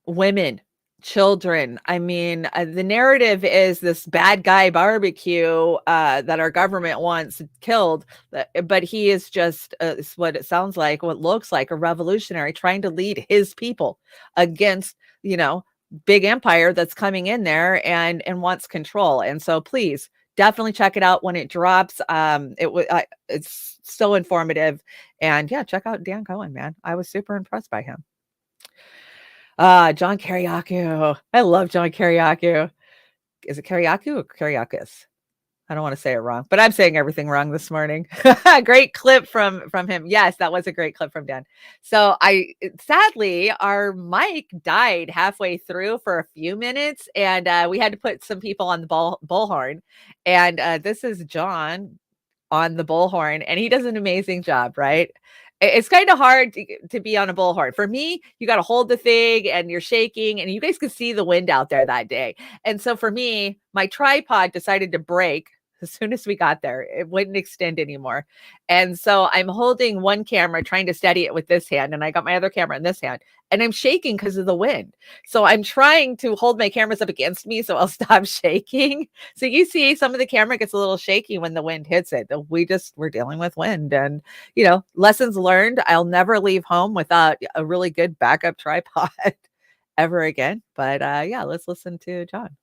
women, children. I mean, the narrative is this bad guy barbecue that our government wants killed, but he is just what it sounds like, what looks like a revolutionary trying to lead his people against, big empire that's coming in there and wants control. And so please definitely check it out when it drops. It's so informative, and yeah, check out Dan Cohen, man. I was super impressed by him. John Kiriakou. I love John Kiriakou. Is it Kiriakou or Kiriakis? I don't want to say it wrong, but I'm saying everything wrong this morning. Great clip from him. Yes, that was a great clip from Dan. So sadly, our mic died halfway through for a few minutes, and we had to put some people on the bullhorn. And this is John on the bullhorn, and he does an amazing job, right? It's kind of hard to be on a bullhorn. For me, you got to hold the thing and you're shaking, and you guys could see the wind out there that day. And so for me, my tripod decided to break as soon as we got there. It wouldn't extend anymore. And so I'm holding one camera, trying to steady it with this hand, and I got my other camera in this hand, and I'm shaking because of the wind. So I'm trying to hold my cameras up against me so I'll stop shaking. So you see some of the camera gets a little shaky when the wind hits it. We're dealing with wind, and lessons learned. I'll never leave home without a really good backup tripod ever again. But yeah, let's listen to John.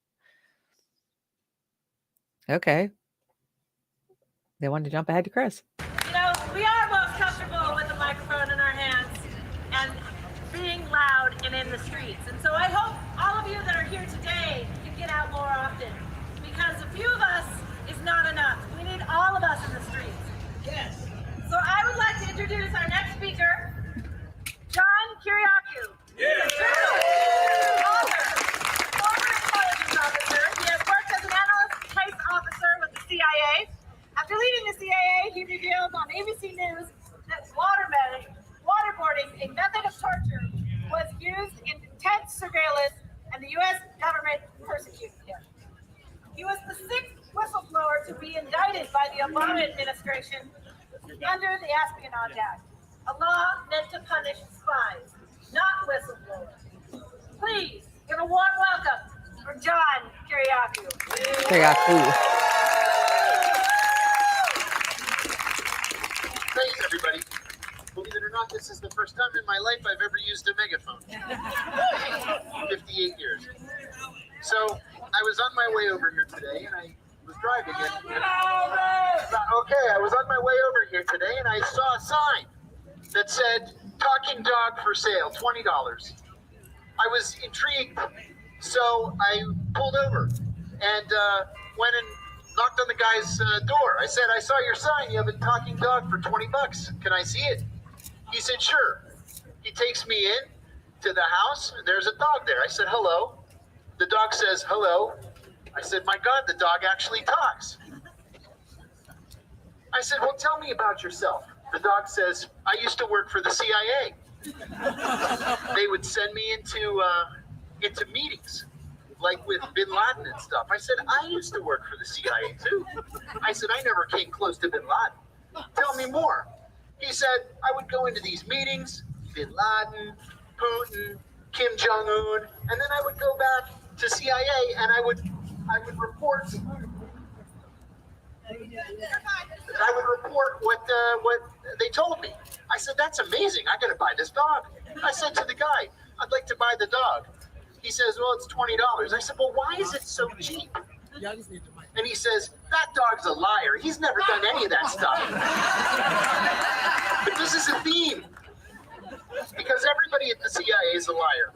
Okay. They wanted to jump ahead to Chris. streets. And so I hope all of you that are here today can get out more often, because a few of us is not enough. We need all of us in the streets. Yes. So I would like to introduce our next speaker, John Kiriakou. Author, former intelligence officer. He has worked as an analyst case officer with the CIA. After leaving the CIA, he revealed on ABC News that waterboarding, a method of torture, was used in intense surveillance, and the U.S. government persecuted him. He was the sixth whistleblower to be indicted by the Obama administration under the Espionage Act, a law meant to punish spies, not whistleblowers. Please give a warm welcome for John Kiriakou. Thanks, everybody. Believe it or not, this is the first time in my life I've ever used a megaphone. 58 years. So I was on my way over here today, and I was driving it. I was on my way over here today, and I saw a sign that said, "Talking dog for sale, $20." I was intrigued, so I pulled over and went and knocked on the guy's door. I said, "I saw your sign. You have a talking dog for $20. Can I see it?" He said, "Sure." He takes me in to the house, and there's a dog there. I said, "Hello." The dog says, "Hello." I said, "My God, the dog actually talks." I said, "Well, tell me about yourself." The dog says, "I used to work for the CIA. They would send me into meetings, like with Bin Laden and stuff." I said, "I used to work for the CIA too." I said, "I never came close to Bin Laden. Tell me more." He said, "I would go into these meetings, Bin Laden, Putin, Kim Jong-un, and then I would go back to CIA and I would report. I would report what they told me." I said, "That's amazing. I got to buy this dog." I said to the guy, "I'd like to buy the dog." He says, "Well, it's $20. I said, "Well, why is it so cheap?" And he says, "That dog's a liar. He's never done any of that stuff." But this is a theme, because everybody at the CIA is a liar.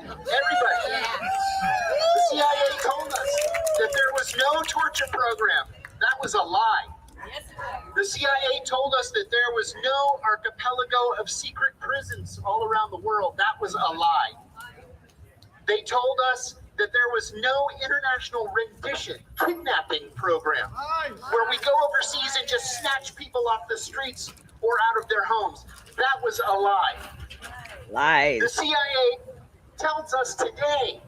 Everybody. The CIA told us that there was no torture program. That was a lie. The CIA told us that there was no archipelago of secret prisons all around the world. That was a lie. They told us that there was no international rendition kidnapping program where we go overseas and just snatch people off the streets or out of their homes. That was a lie. Lies. The CIA tells us today,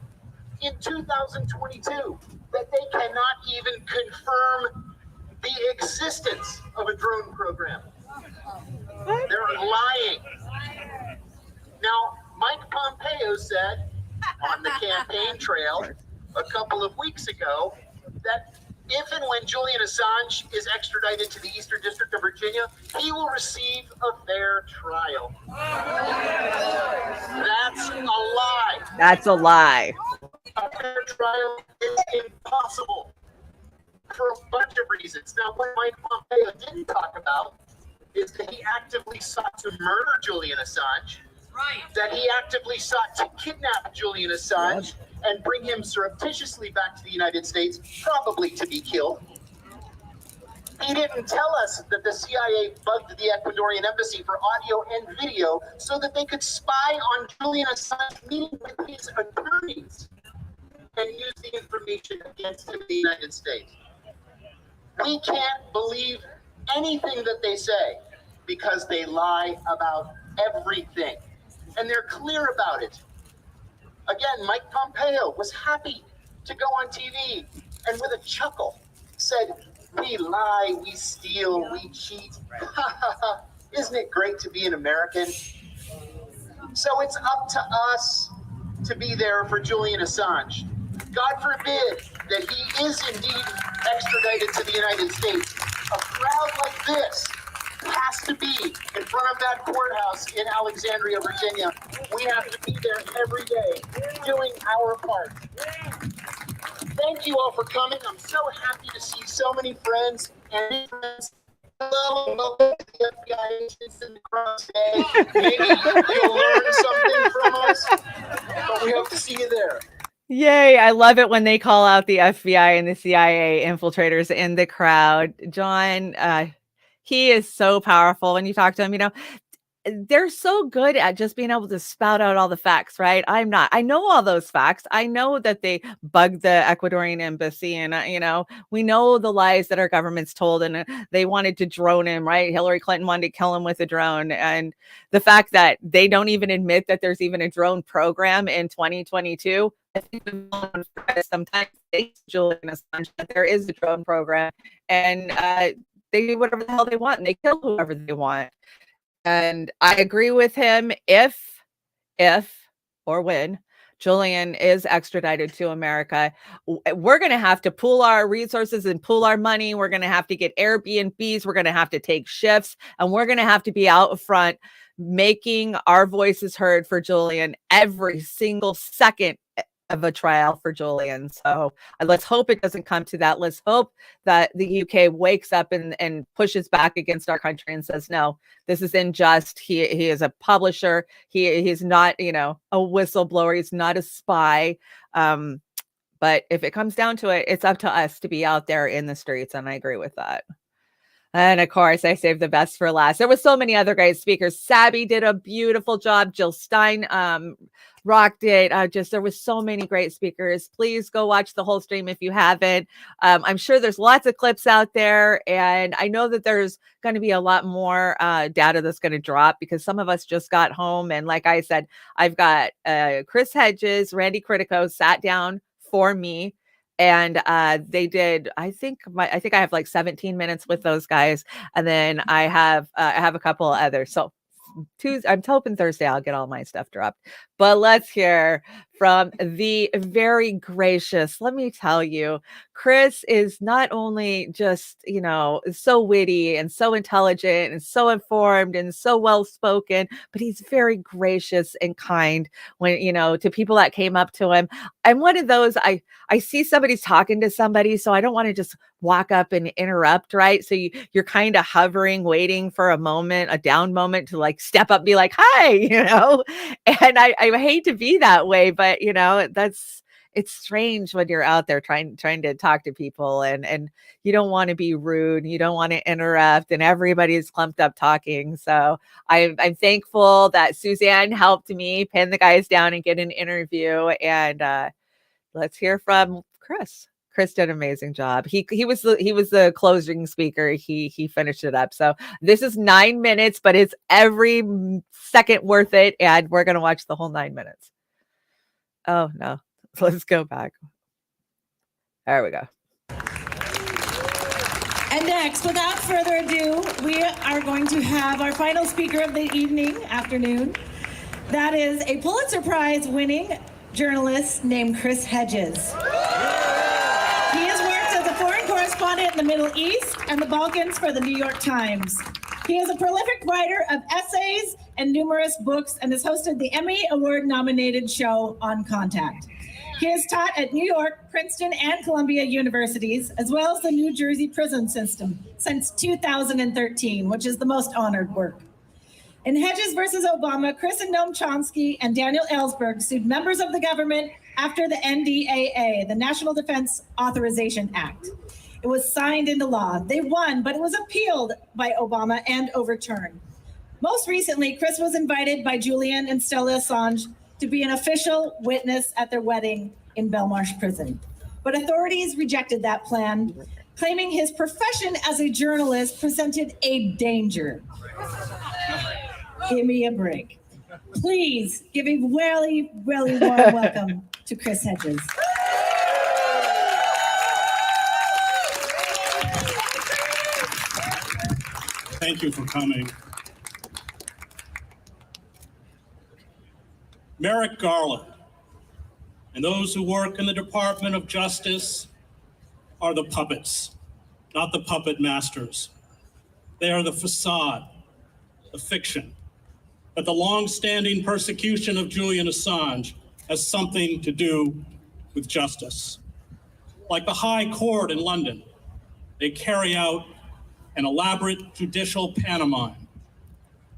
in 2022, that they cannot even confirm the existence of a drone program. They're lying. Now, Mike Pompeo said on the campaign trail a couple of weeks ago that if and when Julian Assange is extradited to the Eastern District of Virginia, he will receive a fair trial. That's a lie. That's a lie. A fair trial is impossible for a bunch of reasons. Now, what Mike Pompeo didn't talk about is that he actively sought to murder Julian Assange, that he actively sought to kidnap Julian Assange and bring him surreptitiously back to the United States, probably to be killed. He didn't tell us that the CIA bugged the Ecuadorian embassy for audio and video so that they could spy on Julian Assange meeting with his attorneys and use the information against him in the United States. We can't believe anything that they say because they lie about everything. And they're clear about it. Again, Mike Pompeo was happy to go on TV and with a chuckle said, "We lie, we steal, we cheat." Isn't it great to be an American? So it's up to us to be there for Julian Assange. God forbid that he is indeed extradited to the United States. A crowd like this has to be in front of that courthouse in Alexandria, Virginia. We have to be there every day doing our part. Thank you all for coming. I'm so happy to see so many friends and new friends. Hello, welcome to the FBI agents in the crowd today. Maybe you'll learn something from us. But We hope to see you there. Yay. I love it when they call out the FBI and the CIA infiltrators in the crowd. John, he is so powerful when you talk to him. You know, they're so good at just being able to spout out all the facts, right? I'm not. I know all those facts. I know that they bugged the Ecuadorian embassy, and you know, we know the lies that our government's told, and they wanted to drone him, right? Hillary Clinton wanted to kill him with a drone, and the fact that they don't even admit that there's even a drone program in 2022. I think sometimes they Julian Assange that there is a drone program, and they do whatever the hell they want, and they kill whoever they want. And I agree with him if or when Julian is extradited to America, we're going to have to pool our resources and pool our money. We're going to have to get Airbnbs. We're going to have to take shifts, and we're going to have to be out front making our voices heard for Julian every single second of a trial for Julian. So let's hope it doesn't come to that. Let's hope that the UK wakes up and pushes back against our country and says, no, this is unjust. He is a publisher. He's not, you know, a whistleblower. He's not a spy. But if it comes down to it, it's up to us to be out there in the streets. And I agree with that. And of course, I saved the best for last. There were so many other great speakers. Sabby did a beautiful job. Jill Stein rocked it. There was so many great speakers. Please go watch the whole stream if you haven't. I'm sure there's lots of clips out there. And I know that there's going to be a lot more data that's going to drop because some of us just got home. And like I said, I've got Chris Hedges, Randy Critico sat down for me. And they did, I think I have like 17 minutes with those guys. And then I have a couple of others. So Tuesday, I'm hoping Thursday I'll get all my stuff dropped. But let's hear from the very gracious, let me tell you, Chris is not only just, you know, so witty and so intelligent and so informed and so well spoken, but he's very gracious and kind when, you know, to people that came up to him. I'm one of those, I see somebody's talking to somebody, so I don't want to just walk up and interrupt, right? So you're kind of hovering, waiting for a moment, a down moment to like step up, be like, hi, you know, and I hate to be that way, but you know, it's strange when you're out there trying to talk to people and you don't want to be rude, you don't want to interrupt, and everybody's clumped up talking. So I'm thankful that Suzanne helped me pin the guys down and get an interview. And let's hear from Chris. Chris did an amazing job. He was the closing speaker. He finished it up. So this is 9 minutes, but it's every second worth it. And we're gonna watch the whole 9 minutes. Oh no, let's go back. There we go. And next, without further ado, we are going to have our final speaker of the afternoon. That is a Pulitzer Prize winning journalist named Chris Hedges. He has worked as a foreign correspondent in the Middle East and the Balkans for the New York Times. He is a prolific writer of essays and numerous books and has hosted the Emmy Award-nominated show On Contact. He has taught at New York, Princeton, and Columbia universities, as well as the New Jersey prison system since 2013, which is the most honored work. In Hedges versus Obama, Chris and Noam Chomsky and Daniel Ellsberg sued members of the government after the NDAA, the National Defense Authorization Act. It was signed into law. They won, but it was appealed by Obama and overturned. Most recently, Chris was invited by Julian and Stella Assange to be an official witness at their wedding in Belmarsh Prison. But authorities rejected that plan, claiming his profession as a journalist presented a danger. Give me a break. Please give a really, really warm welcome to Chris Hedges. Thank you for coming. Merrick Garland and those who work in the Department of Justice are the puppets, not the puppet masters. They are the facade, the fiction, that the long-standing persecution of Julian Assange has something to do with justice. Like the High Court in London, they carry out an elaborate judicial pantomime.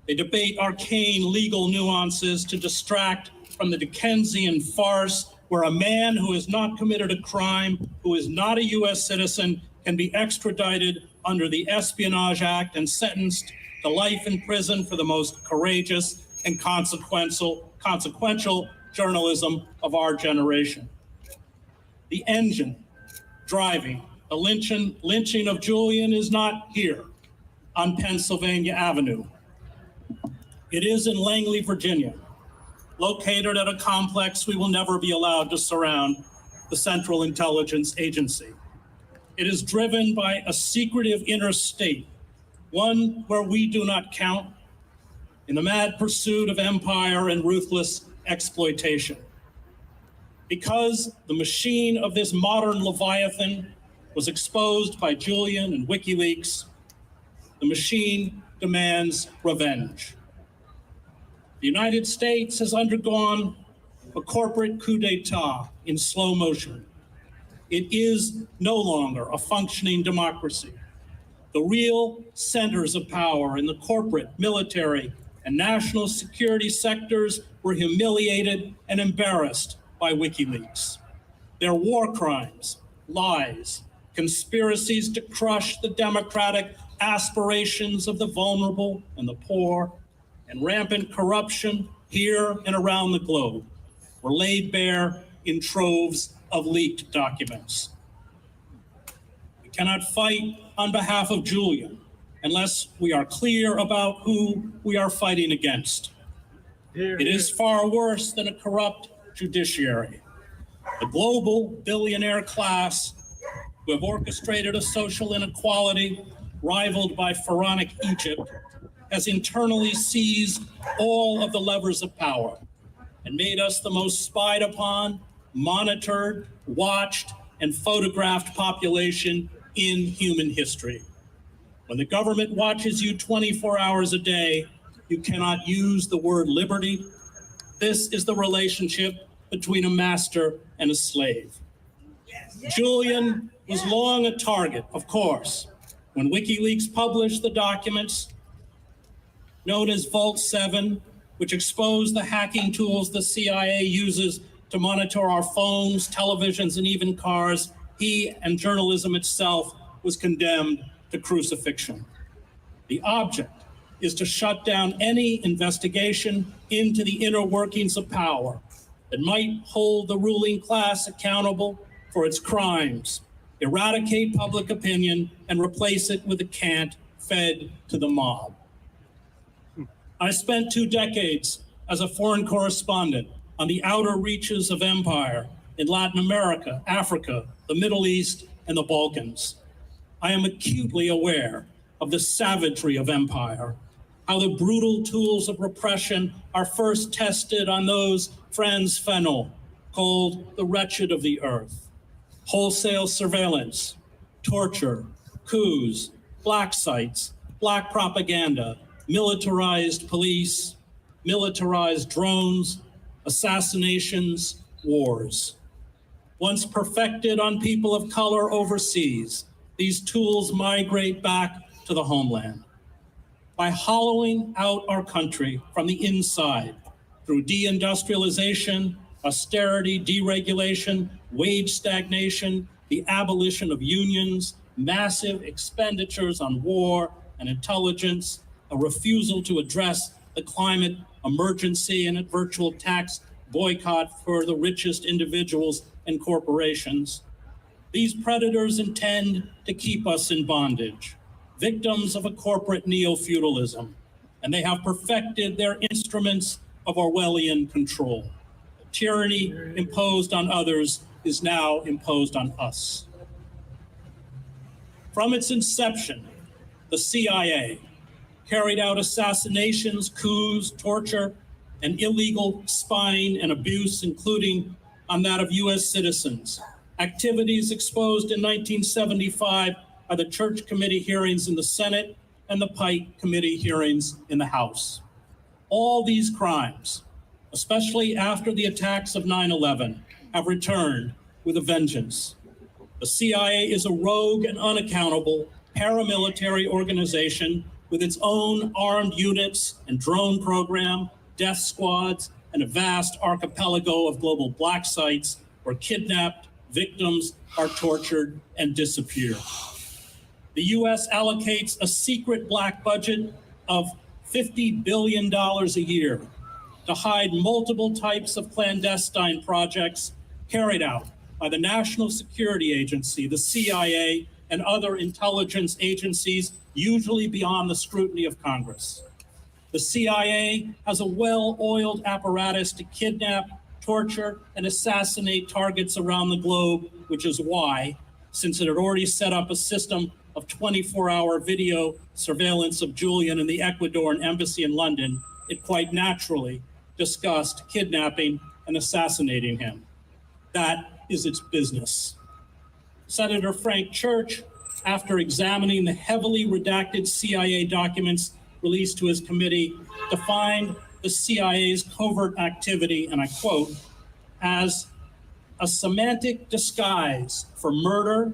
They debate arcane legal nuances to distract from the Dickensian farce where a man who has not committed a crime, who is not a U.S. citizen, can be extradited under the Espionage Act and sentenced to life in prison for the most courageous and consequential journalism of our generation. The engine driving the lynching of Julian is not here on Pennsylvania Avenue. It is in Langley, Virginia, located at a complex we will never be allowed to surround, the Central Intelligence Agency. It is driven by a secretive interstate, one where we do not count, in the mad pursuit of empire and ruthless exploitation. Because the machine of this modern Leviathan was exposed by Julian and WikiLeaks, the machine demands revenge. The United States has undergone a corporate coup d'etat in slow motion. It is no longer a functioning democracy. The real centers of power in the corporate, military, and national security sectors were humiliated and embarrassed by WikiLeaks. Their war crimes, lies, conspiracies to crush the democratic aspirations of the vulnerable and the poor, and rampant corruption here and around the globe were laid bare in troves of leaked documents. We cannot fight on behalf of Julian unless we are clear about who we are fighting against. It is far worse than a corrupt judiciary. The global billionaire class who have orchestrated a social inequality rivaled by pharaonic Egypt has internally seized all of the levers of power and made us the most spied upon, monitored, watched, and photographed population in human history. When the government watches you 24 hours a day, you cannot use the word liberty. This is the relationship between a master and a slave. Julian was long a target, of course. When WikiLeaks published the documents known as Vault 7, which exposed the hacking tools the CIA uses to monitor our phones, televisions, and even cars, he and journalism itself was condemned to crucifixion. The object is to shut down any investigation into the inner workings of power that might hold the ruling class accountable for its crimes, eradicate public opinion, and replace it with a cant fed to the mob. I spent 2 decades as a foreign correspondent on the outer reaches of empire in Latin America, Africa, the Middle East, and the Balkans. I am acutely aware of the savagery of empire, how the brutal tools of repression are first tested on those Franz Fanon called the wretched of the earth. Wholesale surveillance, torture, coups, black sites, black propaganda, militarized police, militarized drones, assassinations, wars. Once perfected on people of color overseas, these tools migrate back to the homeland. By hollowing out our country from the inside through deindustrialization, austerity, deregulation, wage stagnation, the abolition of unions, massive expenditures on war and intelligence, a refusal to address the climate emergency and a virtual tax boycott for the richest individuals and corporations. These predators intend to keep us in bondage, victims of a corporate neo-feudalism, and they have perfected their instruments of Orwellian control. The tyranny imposed on others is now imposed on us. From its inception, the CIA carried out assassinations, coups, torture, and illegal spying and abuse, including on that of U.S. citizens. Activities exposed in 1975 are the Church Committee hearings in the Senate and the Pike Committee hearings in the House. All these crimes, especially after the attacks of 9/11, have returned with a vengeance. The CIA is a rogue and unaccountable paramilitary organization with its own armed units and drone program, death squads, and a vast archipelago of global black sites where kidnapped victims are tortured and disappear. The U.S. allocates a secret black budget of $50 billion a year to hide multiple types of clandestine projects carried out by the National Security Agency, the CIA, and other intelligence agencies, usually beyond the scrutiny of Congress. The CIA has a well-oiled apparatus to kidnap, torture, and assassinate targets around the globe, which is why, since it had already set up a system of 24-hour video surveillance of Julian in the Ecuadorian embassy in London, it quite naturally discussed kidnapping and assassinating him. That is its business. Senator Frank Church, after examining the heavily redacted CIA documents released to his committee, defined the CIA's covert activity, and I quote, as a semantic disguise for murder,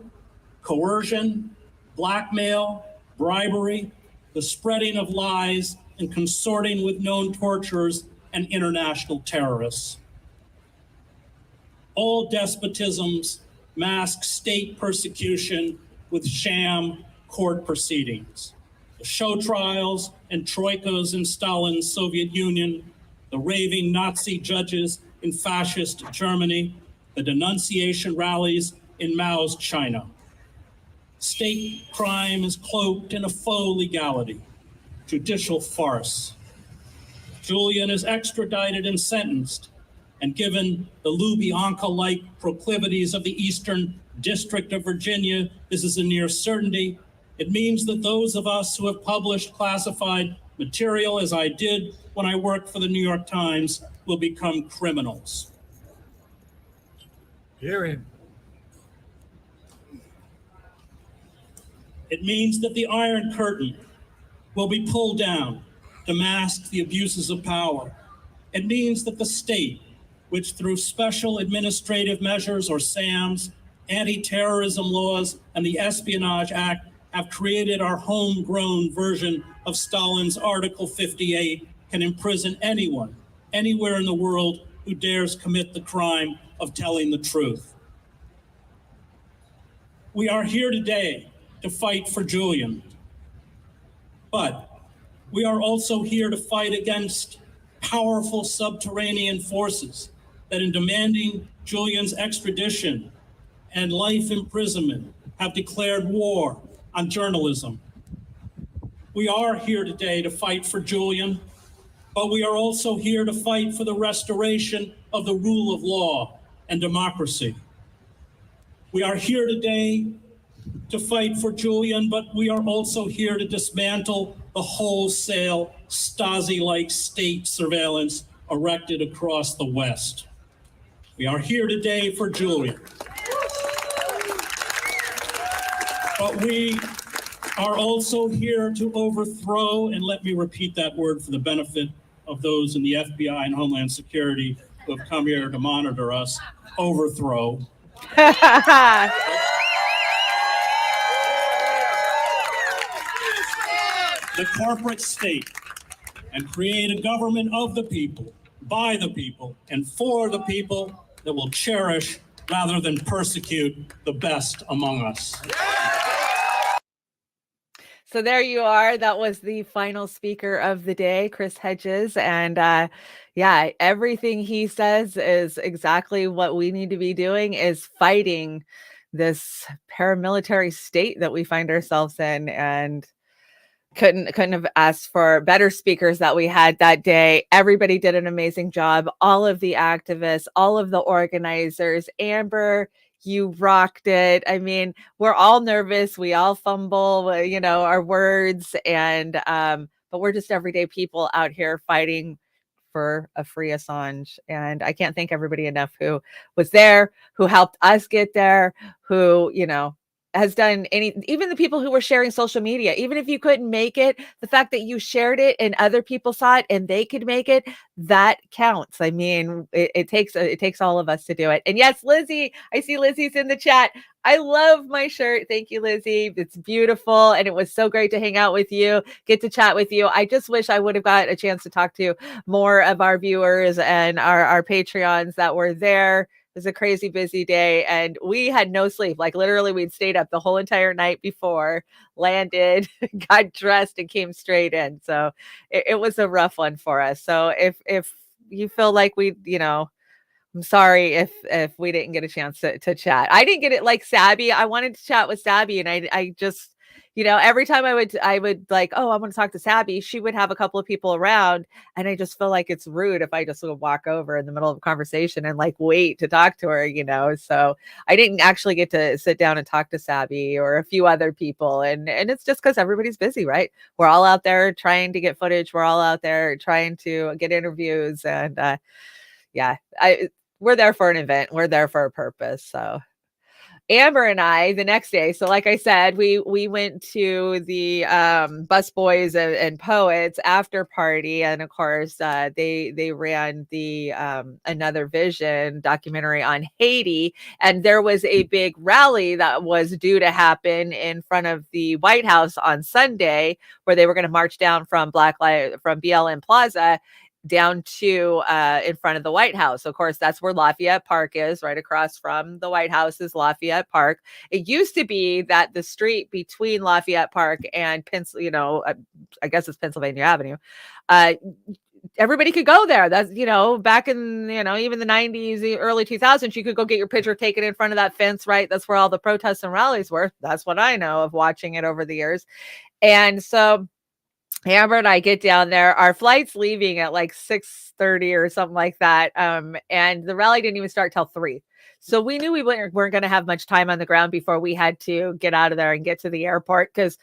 coercion, blackmail, bribery, the spreading of lies, and consorting with known torturers and international terrorists. All despotisms mask state persecution with sham court proceedings. The show trials and troikas in Stalin's Soviet Union, the raving Nazi judges in fascist Germany, the denunciation rallies in Mao's China. State crime is cloaked in a faux legality, judicial farce. Julian is extradited and sentenced, and given the Lubyanka-like proclivities of the Eastern District of Virginia, this is a near certainty. It means that those of us who have published classified material, as I did when I worked for the New York Times, will become criminals. Hear him. It means that the Iron Curtain will be pulled down to mask the abuses of power. It means that the state, which through special administrative measures or SAMs, anti-terrorism laws, and the Espionage Act have created our homegrown version of Stalin's Article 58, can imprison anyone, anywhere in the world who dares commit the crime of telling the truth. We are here today to fight for Julian, but we are also here to fight against powerful subterranean forces that, in demanding Julian's extradition and life imprisonment, have declared war on journalism. We are here today to fight for Julian, but we are also here to fight for the restoration of the rule of law and democracy. We are here today to fight for Julian, but we are also here to dismantle the wholesale Stasi-like state surveillance erected across the West. We are here today for Julian. But we are also here to overthrow, and let me repeat that word for the benefit of those in the FBI and Homeland Security who have come here to monitor us, overthrow. The corporate state, and create a government of the people, by the people, and for the people that will cherish rather than persecute the best among us. So there you are. That was the final speaker of the day, Chris Hedges. And yeah, everything he says is exactly what we need to be doing, is fighting this paramilitary state that we find ourselves in. And couldn't have asked for better speakers that we had that day. Everybody did an amazing job. All of the activists, all of the organizers. Amber, you rocked it. I mean, we're all nervous. We all fumble, you know, our words, and but we're just everyday people out here fighting for a free Assange. And I can't thank everybody enough who was there, who helped us get there, who, you know, has done even the people who were sharing social media, even if you couldn't make it, the fact that you shared it and other people saw it and they could make it, that counts. I mean, it takes all of us to do it. And yes, Lizzie, I see Lizzie's in the chat. I love my shirt. Thank you, Lizzie. It's beautiful. And it was so great to hang out with you, get to chat with you. I just wish I would have got a chance to talk to more of our viewers and our Patreons that were there. It was a crazy busy day and we had no sleep. Like literally we'd stayed up the whole entire night before, landed, got dressed and came straight in. So it was a rough one for us. So if you feel like I'm sorry if we didn't get a chance to chat. I didn't get it like Sabby. I wanted to chat with Sabby and I just, every time I would like, oh, I want to talk to Sabby, she would have a couple of people around and I just feel like it's rude if I just would walk over in the middle of a conversation and like wait to talk to her, So I didn't actually get to sit down and talk to Sabby or a few other people. And it's just because everybody's busy, right? We're all out there trying to get footage. We're all out there trying to get interviews and we're there for an event. We're there for a purpose. So Amber and I, the next day, so like I said, we went to the Busboys and Poets after party, and of course, they ran the Another Vision documentary on Haiti, and there was a big rally that was due to happen in front of the White House on Sunday, where they were going to march down from BLM Plaza down to in front of the White House. Of course, that's where Lafayette Park is. Right across from the White House is Lafayette Park. It used to be that the street between Lafayette Park and I guess it's Pennsylvania Avenue. Everybody could go there. That's, back in, even the 90s, the early 2000s, you could go get your picture taken in front of that fence, right? That's where all the protests and rallies were. That's what I know of watching it over the years. And so Amber and I get down there. Our flight's leaving at like 6:30 or something like that. And the rally didn't even start till 3. So we knew we weren't going to have much time on the ground before we had to get out of there and get to the airport because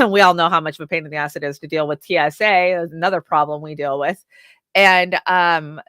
we all know how much of a pain in the ass it is to deal with TSA. Another problem we deal with. And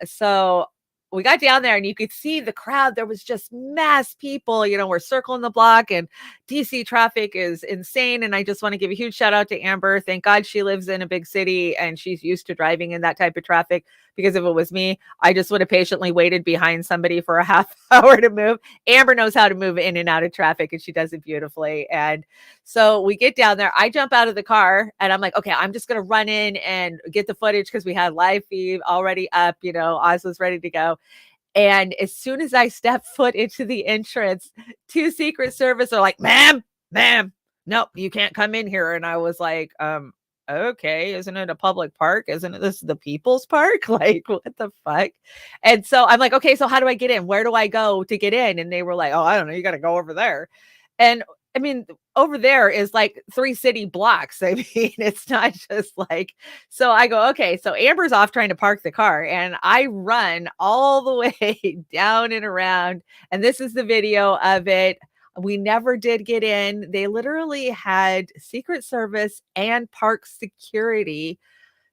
so we got down there and you could see the crowd. There was just mass people, we're circling the block and DC traffic is insane. And I just want to give a huge shout out to Amber. Thank God she lives in a big city and she's used to driving in that type of traffic, because if it was me, I just would have patiently waited behind somebody for a half hour to move. Amber knows how to move in and out of traffic and she does it beautifully. And so we get down there. I jump out of the car and I'm like, okay, I'm just going to run in and get the footage because we had live feed already up, Oz was ready to go. And as soon as I step foot into the entrance, 2 Secret Service are like, ma'am, nope, you can't come in here. And I was like, okay, isn't it a public park? Isn't this the People's Park? Like, what the fuck? And so I'm like, okay, so how do I get in? Where do I go to get in? And they were like, oh, I don't know, you got to go over there. And I mean, over there is like 3 city blocks. I mean, it's not just like, so I go, okay, so Amber's off trying to park the car and I run all the way down and around. And this is the video of it. We never did get in. They literally had Secret Service and park security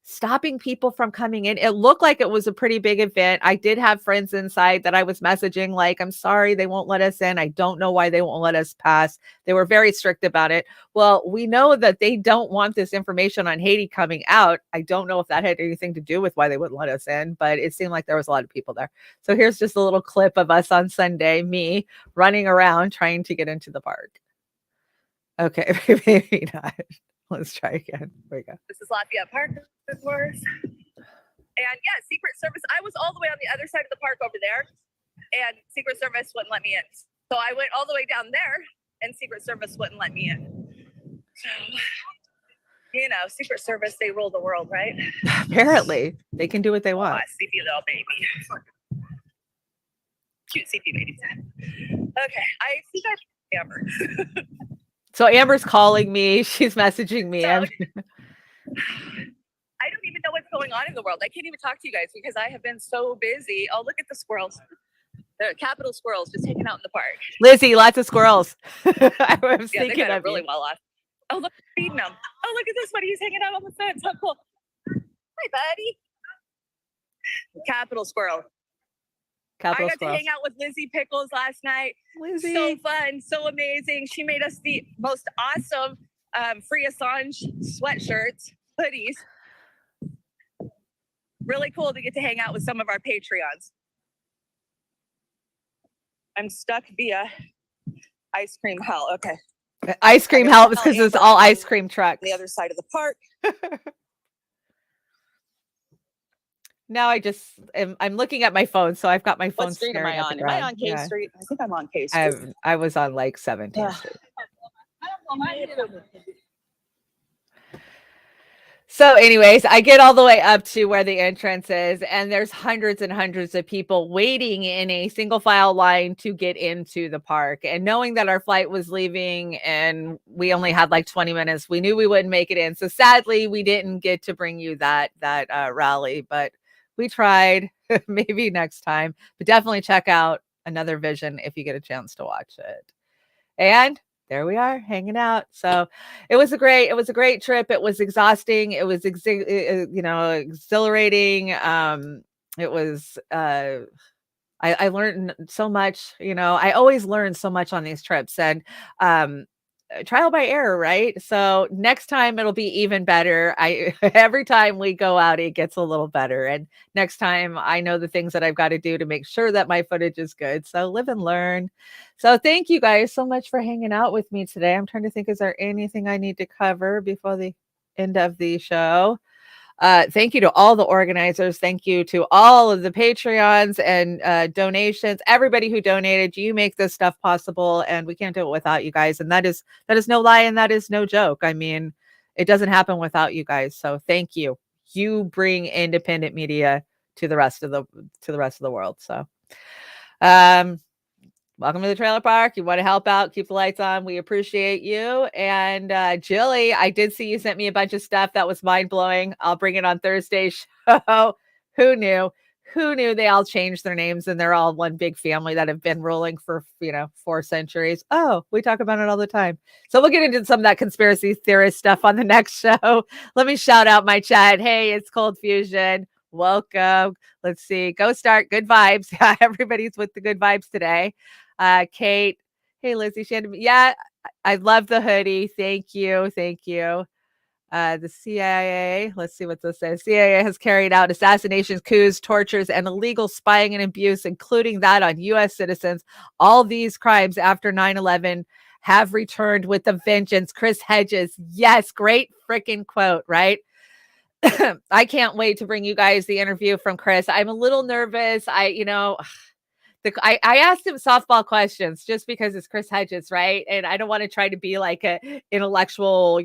stopping people from coming in. It looked like it was a pretty big event. I did have friends inside that I was messaging like, I'm sorry, they won't let us in. I don't know why they won't let us pass. They were very strict about it. Well, we know that they don't want this information on Haiti coming out. I don't know if that had anything to do with why they wouldn't let us in, but it seemed like there was a lot of people there. So here's just a little clip of us on Sunday, me running around trying to get into the park. Okay, maybe not. Let's try again. There we go. This is Lafayette Park, of course. And yeah, Secret Service. I was all the way on the other side of the park over there, and Secret Service wouldn't let me in. So I went all the way down there, and Secret Service wouldn't let me in. So, Secret Service, they rule the world, right? Apparently. They can do what they want. Oh, sleepy little baby. Cute sleepy baby. Okay, I think I Amber. So Amber's calling me. She's messaging me. So, I don't even know what's going on in the world. I can't even talk to you guys because I have been so busy. Oh, look at the squirrels. The Capitol squirrels just hanging out in the park. Lizzie, lots of squirrels. I was yeah, thinking they got of it really you. well off. Oh, look, feeding them. Oh, look at this one. He's hanging out on the fence. How cool. Hi, buddy. Capitol squirrel. Capitol I got squirrels. to hang out with Lizzie Pickles last night. Lizzie. So fun, so amazing. She made us the most awesome free Assange sweatshirts, hoodies. Really cool to get to hang out with some of our Patreons. I'm stuck via Ice cream hell. Okay. Ice cream helps because it's all ice cream trucks. The other side of the park. Now I'm looking at my phone, so I've got my phone. What street am I on? Am I on K Street? I think I'm on K Street. I was on like 17th Street. So anyways, I get all the way up to where the entrance is, and there's hundreds and hundreds of people waiting in a single file line to get into the park. And knowing that our flight was leaving and we only had like 20 minutes, we knew we wouldn't make it in. So sadly, we didn't get to bring you that rally, but we tried. Maybe next time. But definitely check out Another Vision if you get a chance to watch it. And there we are hanging out. So it was a great trip. It was exhausting. It was exhilarating. It was I learned so much. I always learn so much on these trips, and trial by error, right? So next time it'll be even better. Every time we go out, it gets a little better. And next time I know the things that I've got to do to make sure that my footage is good. So live and learn. So thank you guys so much for hanging out with me today. I'm trying to think, is there anything I need to cover before the end of the show? Thank you to all the organizers. Thank you to all of the Patreons and donations. Everybody who donated, you make this stuff possible, and we can't do it without you guys. And that is no lie, and that is no joke. I mean, it doesn't happen without you guys. So thank you. You bring independent media to the rest of the world. So, welcome to the trailer park. You want to help out, keep the lights on. We appreciate you. And Jilly, I did see you sent me a bunch of stuff that was mind-blowing. I'll bring it on Thursday's show. Who knew? Who knew they all changed their names and they're all one big family that have been ruling for 4 centuries? Oh, we talk about it all the time. So we'll get into some of that conspiracy theorist stuff on the next show. Let me shout out my chat. Hey, it's Cold Fusion. Welcome. Let's see. Go start. Good vibes. Yeah, everybody's with the good vibes today. Kate, hey Lizzie, Chanda-Masta. Yeah, I love the hoodie. Thank you. The CIA, let's see what this says. CIA has carried out assassinations, coups, tortures, and illegal spying and abuse, including that on U.S. citizens. All these crimes after 9/11 have returned with a vengeance. Chris Hedges, yes, great freaking quote, right? I can't wait to bring you guys the interview from Chris. I'm a little nervous. I asked him softball questions just because it's Chris Hedges, right? And I don't want to try to be like a intellectual,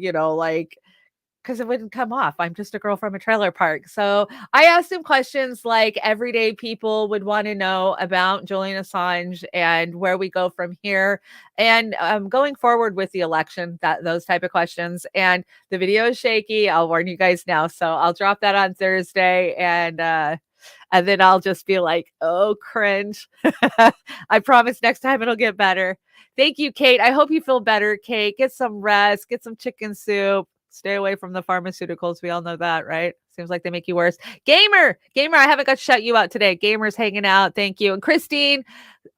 because it wouldn't come off. I'm just a girl from a trailer park. So I asked him questions like everyday people would want to know about Julian Assange and where we go from here and going forward with the election, those type of questions. And the video is shaky. I'll warn you guys now. So I'll drop that on Thursday and then I'll just be like, oh, cringe. I promise next time it'll get better. Thank you, Kate. I hope you feel better, Kate. Get some rest. Get some chicken soup. Stay away from the pharmaceuticals. We all know that, right? Seems like they make you worse. Gamer, I haven't got to shut you out today. Gamer's hanging out. Thank you. And Christine,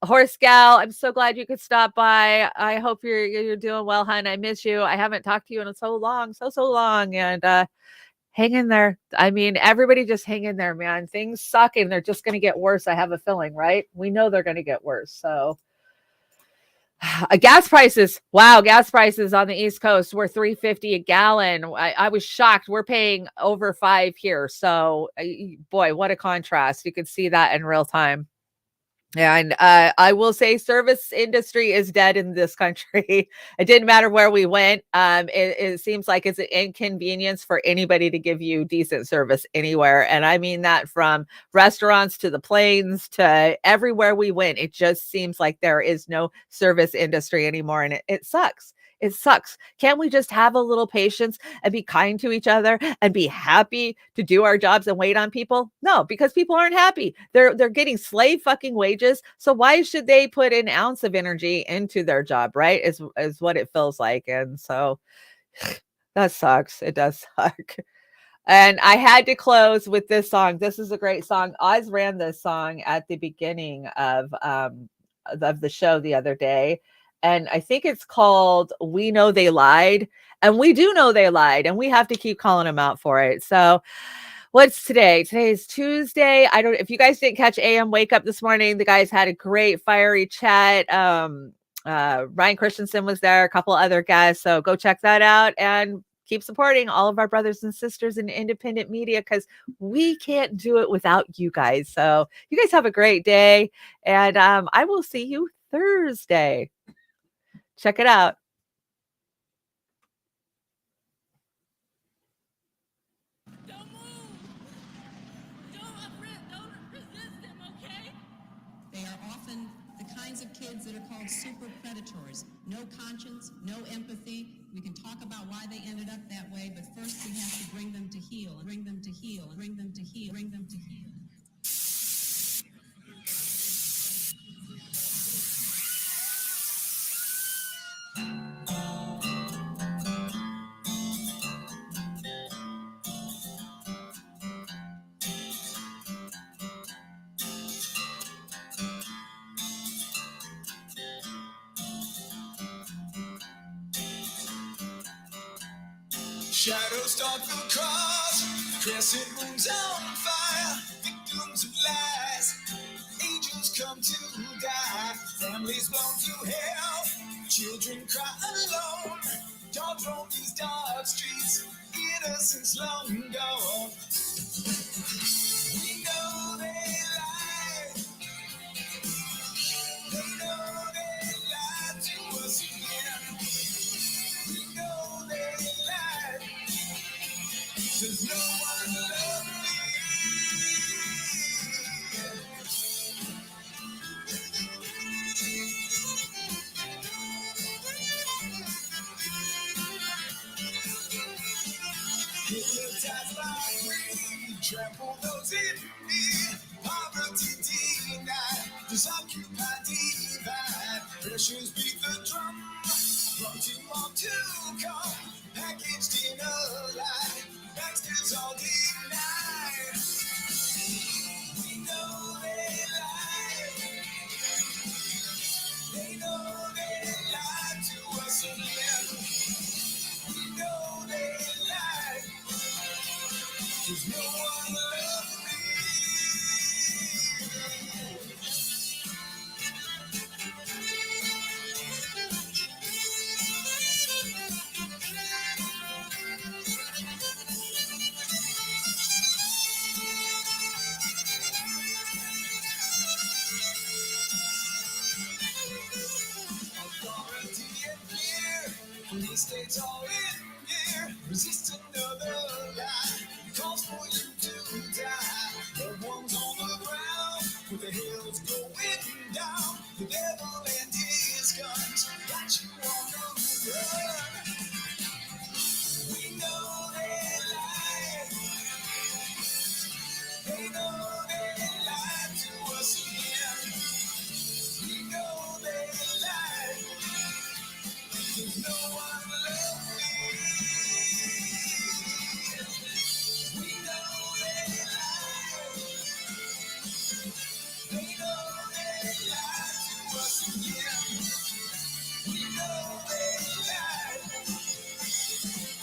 Horse Gal, I'm so glad you could stop by. I hope you're doing well, hon. I miss you. I haven't talked to you in so long. And hang in there. I mean, everybody just hang in there, man. Things suck and they're just going to get worse. I have a feeling, right? We know they're going to get worse. So gas prices. Wow. Gas prices on the East Coast were $3.50 a gallon. I was shocked. We're paying over $5 here. So boy, what a contrast. You can see that in real time. And I will say service industry is dead in this country. It didn't matter where we went. It seems like it's an inconvenience for anybody to give you decent service anywhere. And I mean that from restaurants to the planes to everywhere we went. It just seems like there is no service industry anymore. And it sucks. It sucks. Can't we just have a little patience and be kind to each other and be happy to do our jobs and wait on people? No, because people aren't happy. They're getting slave fucking wages. So why should they put an ounce of energy into their job, right? Is what it feels like. And so that sucks. It does suck. And I had to close with this song. This is a great song. Oz ran this song at the beginning of the show the other day. And I think it's called We Know They Lied. And we do know they lied. And we have to keep calling them out for it. So what's today? Today is Tuesday. If you guys didn't catch AM Wake Up this morning, the guys had a great fiery chat. Ryan Christensen was there, a couple other guests. So go check that out and keep supporting all of our brothers and sisters in independent media, because we can't do it without you guys. So you guys have a great day, and I will see you Thursday. Check it out. They are often the kinds of kids that are called super predators. No conscience, no empathy. We can talk about why they ended up that way, but first we have to bring them to heal, and bring them to heal, and bring them to heal, bring them to heal. Shadows stalk the cross, crescent moons on fire, victims of lies, angels come to die, families blown to hell, children cry alone, dogs roam these dark streets, innocence long gone. We know they lie, they know they lie to us again. We know they lie. There's no one love me. Hypnotized by greed, trample those in need. Poverty denied, disoccupied divide. Pressures beat the drum, wanting more to come. Packaged in a lie, Baxter's all denied. We know they lie. They know they lie to us again. We know they lie. There's no one love me. Authority and fear, police states all in gear. Resist another lie, it calls for you to die. Loved ones on the ground, with the hills going down. The devil and his guns got you on the run. We know they lie. They know they lie to us again. We know they lie. There's no one love me. We know they lie. They know they lie to us again. We know they lie.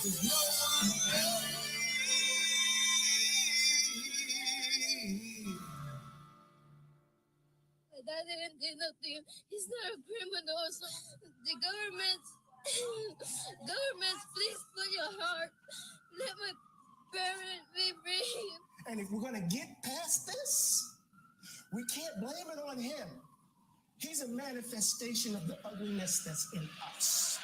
There's no one love me. Dad didn't do nothing. He's not a criminal. So the government, please put your heart. Let my parents be free. And if we're going to get past this, we can't blame it on him. He's a manifestation of the ugliness that's in us.